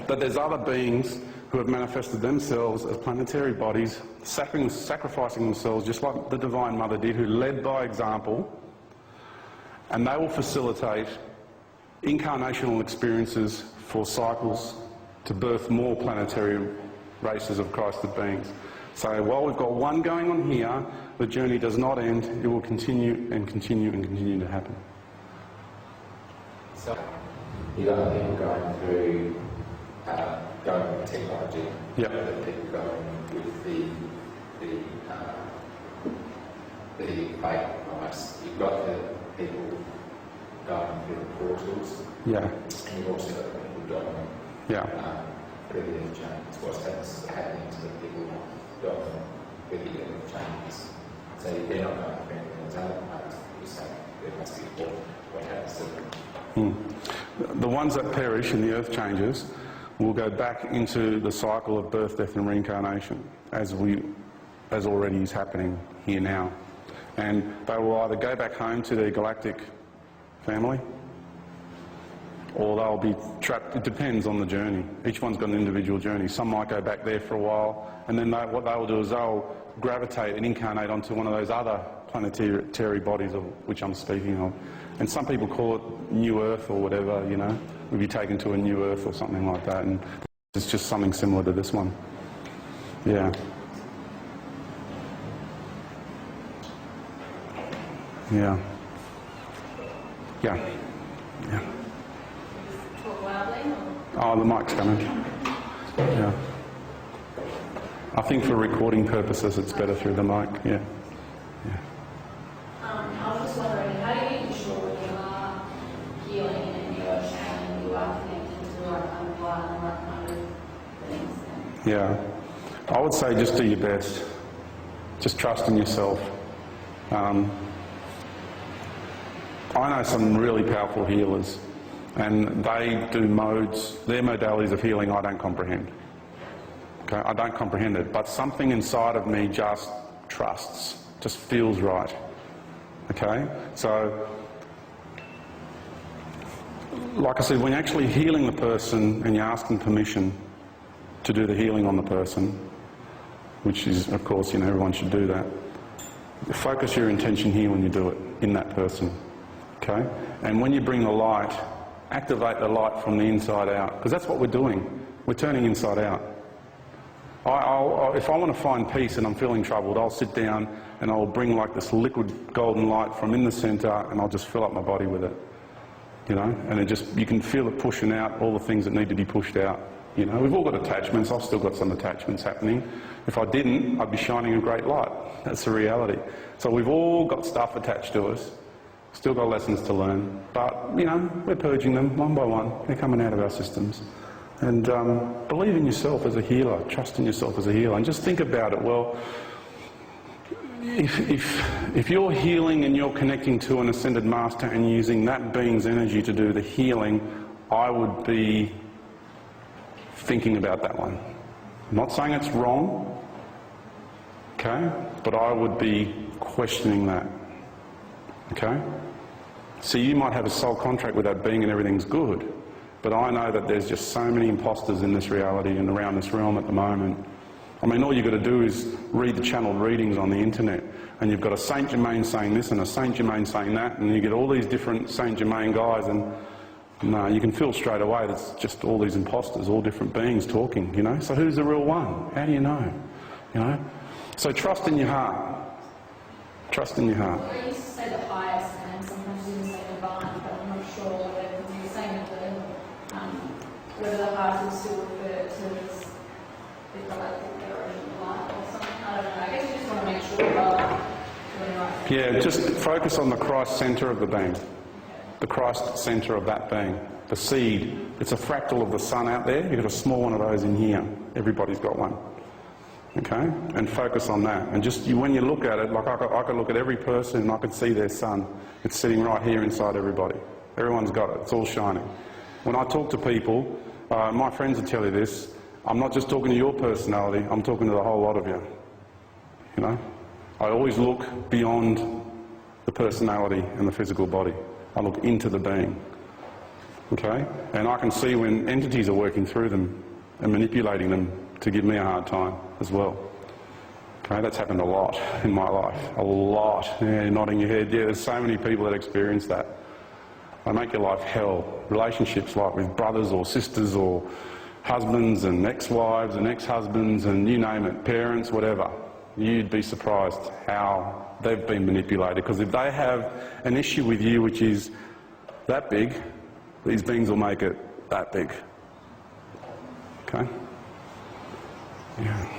That there's other beings who have manifested themselves as planetary bodies, sacrificing themselves just like the Divine Mother did, who led by example, and they will facilitate incarnational experiences for cycles to birth more planetary races of Christed beings. So while we've got one going on here, the journey does not end. It will continue and continue and continue to happen. So you got people going through going with technology. Yep. The people going with the fake almost. You've got the people going through the portals. Yeah. And you've also got the people going through the earth changes. What's happening to the people going with the earth changes. So they're not going through anything. There's other parts that you say there must be what happens to them. The ones that perish in the earth changes will go back into the cycle of birth, death and reincarnation as already is happening here now. And they will either go back home to their galactic family or they'll be trapped. It depends on the journey. Each one's got an individual journey. Some might go back there for a while and then what they'll do is they'll gravitate and incarnate onto one of those other planetary bodies of which I'm speaking of. And some people call it New Earth or whatever, you know. We'll be taken to a New Earth or something like that, and it's just something similar to this one. Yeah. Yeah. Yeah. Yeah. Talk loudly? Oh, the mic's coming. Yeah. I think for recording purposes it's better through the mic, yeah. I was just wondering, how do you ensure when you are healing and you are channeling, you are connected to the right kind of light and the right kind of things? Yeah. I would say just do your best. Just trust in yourself. I know some really powerful healers and they do their modalities of healing I don't comprehend. Okay? I don't comprehend it, but something inside of me just trusts, just feels right. Okay? So, like I said, when you're actually healing the person and you're asking permission to do the healing on the person, which is, of course, you know, everyone should do that, focus your intention here when you do it, in that person. Okay? And when you bring the light, activate the light from the inside out, because that's what we're doing. We're turning inside out. If I want to find peace and I'm feeling troubled, I'll sit down and I'll bring like this liquid golden light from in the centre and I'll just fill up my body with it, you know, and you can feel it pushing out all the things that need to be pushed out, you know. We've all got attachments. I've still got some attachments happening. If I didn't, I'd be shining a great light. That's the reality. So we've all got stuff attached to us, still got lessons to learn, but, you know, we're purging them one by one. They're coming out of our systems. And believe in yourself as a healer, trust in yourself as a healer, and just think about it. Well, if you're healing and you're connecting to an ascended master and using that being's energy to do the healing, I would be thinking about that one. I'm not saying it's wrong, okay, but I would be questioning that, okay? So you might have a soul contract with that being and everything's good. But I know that there's just so many imposters in this reality and around this realm at the moment I mean, all you've got to do is read the channeled readings on the internet, and you've got a Saint Germain saying this and a Saint Germain saying that, and you get all these different Saint Germain guys, and no, you can feel straight away that's just all these imposters, all different beings talking, you know. So who's the real one? How do you know? You know. So trust in your heart. Trust in your heart. Well, I used to say the highest, and sometimes you say divine, but I'm not sure whether you're saying that whether the highest will still refer to this the galactic direction of light or something. I don't know. I guess you just want to make sure you're doing the right thing. Yeah, just focus on the Christ centre of the being. The Christ centre of that being. The seed. It's a fractal of the sun out there. You've got a small one of those in here. Everybody's got one. Okay? And focus on that. And just when you look at it, like I can look at every person and I can see their sun. It's sitting right here inside everybody. Everyone's got it. It's all shining. When I talk to people, my friends will tell you this, I'm not just talking to your personality, I'm talking to the whole lot of you. You know? I always look beyond the personality and the physical body. I look into the being. Okay? And I can see when entities are working through them and manipulating them to give me a hard time as well. Okay? That's happened a lot in my life. A lot. Yeah, you're nodding your head. Yeah, there's so many people that experience that. They make your life hell. Relationships like with brothers or sisters or husbands and ex-wives and ex-husbands and you name it, parents, whatever. You'd be surprised how they've been manipulated, because if they have an issue with you which is that big, these beings will make it that big. Okay? Yeah.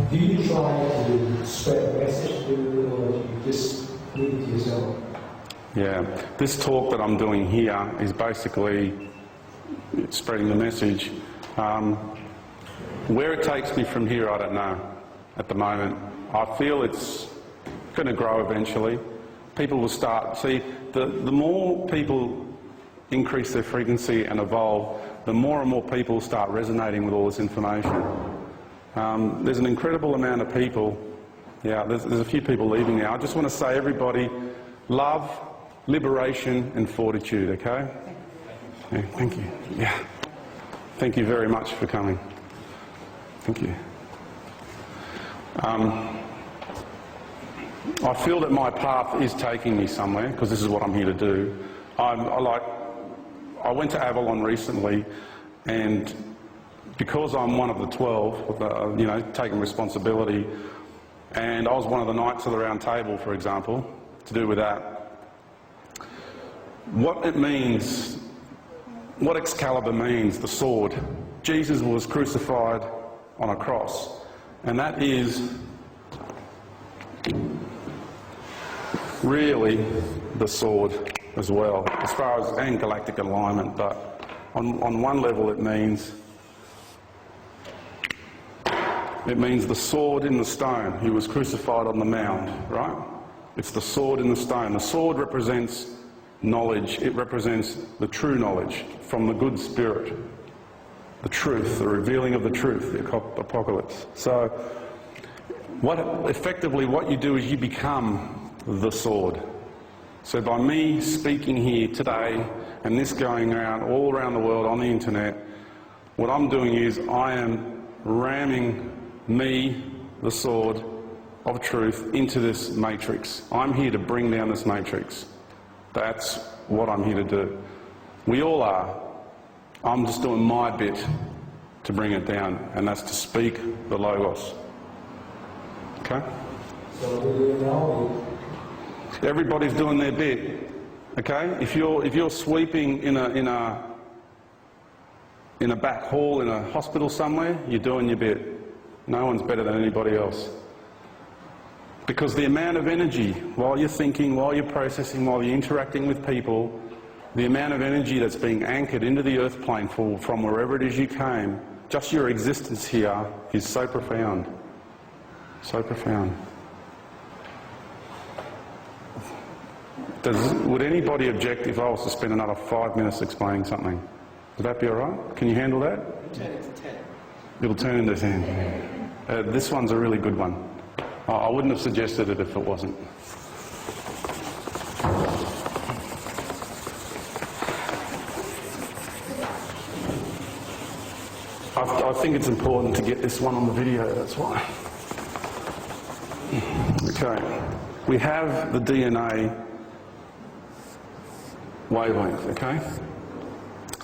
Do you try to spread the message or do you just leave it to yourself? Yeah. This talk that I'm doing here is basically spreading the message. Where it takes me from here, I don't know at the moment. I feel it's going to grow eventually. People will start, see, the more people increase their frequency and evolve, the more and more people start resonating with all this information. There's an incredible amount of people, yeah, there's a few people leaving now. I just want to say, everybody, love, liberation and fortitude, okay? Yeah, thank you. Yeah. Thank you very much for coming. Thank you. I feel that my path is taking me somewhere, because this is what I'm here to do. I went to Avalon recently, and because I'm one of the 12, you know, taking responsibility, and I was one of the Knights of the Round Table, for example, to do with that. What it means, what Excalibur means, the sword. Jesus was crucified on a cross, and that is really the sword as well, as far as and galactic alignment, but on one level it means the sword in the stone. He was crucified on the mound, right? It's the sword in the stone. The sword represents knowledge. It represents the true knowledge from the good spirit, the truth, the revealing of the truth, the apocalypse. So effectively what you do is you become the sword. So by me speaking here today and this going around all around the world on the internet, what I'm doing is I am ramming me, the sword of truth, into this matrix. I'm here to bring down this matrix. That's what I'm here to do. We all are. I'm just doing my bit to bring it down, and that's to speak the Logos. Okay? So do you know? Everybody's doing their bit. Okay? If you're sweeping in a back hall in a hospital somewhere, you're doing your bit. No one's better than anybody else. Because the amount of energy, while you're thinking, while you're processing, while you're interacting with people, the amount of energy that's being anchored into the earth plane from wherever it is you came, just your existence here is so profound. So profound. Would anybody object if I was to spend another 5 minutes explaining something? Would that be all right? Can you handle that? It'll turn into 10. This one's a really good one. I wouldn't have suggested it if it wasn't. I think it's important to get this one on the video, that's why. Okay, we have the DNA wavelength, okay?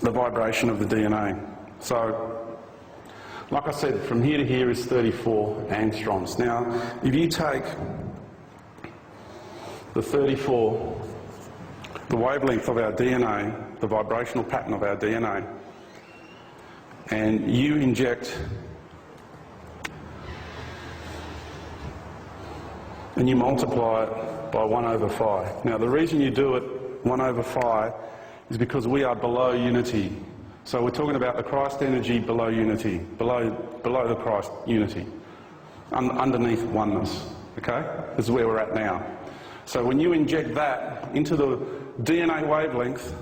The vibration of the DNA. So, like I said, from here to here is 34 angstroms. Now, if you take the 34, the wavelength of our DNA, the vibrational pattern of our DNA, and you inject and you multiply it by 1/5. Now, the reason you do it 1/5 is because we are below unity. So we're talking about the Christ energy below unity, below the Christ unity, underneath oneness, okay? This is where we're at now. So when you inject that into the DNA wavelength,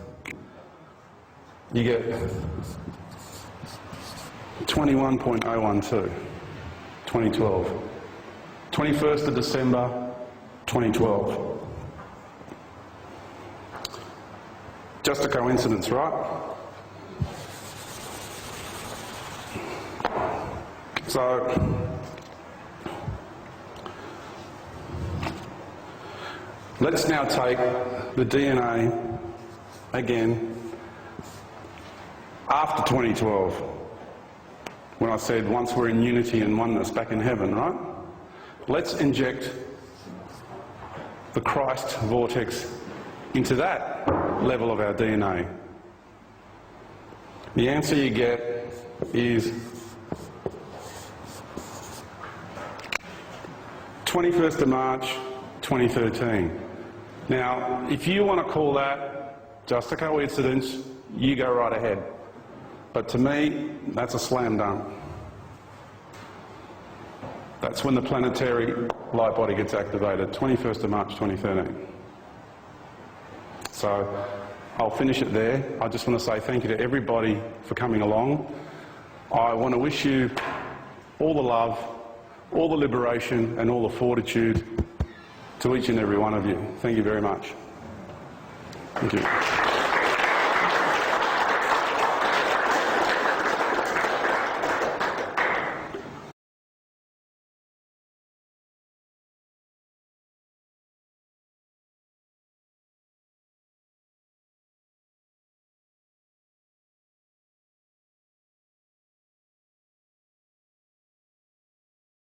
you get 21.012, 2012. 21st of December, 2012. Just a coincidence, right? So, let's now take the DNA again after 2012, when I said once we're in unity and oneness back in heaven, right? Let's inject the Christ vortex into that level of our DNA. The answer you get is 21st of March 2013. Now, if you want to call that just a coincidence, you go right ahead. But to me, that's a slam dunk. That's when the planetary light body gets activated, 21st of March 2013. So I'll finish it there. I just want to say thank you to everybody for coming along. I want to wish you all the love, all the liberation and all the fortitude to each and every one of you. Thank you very much. Thank you.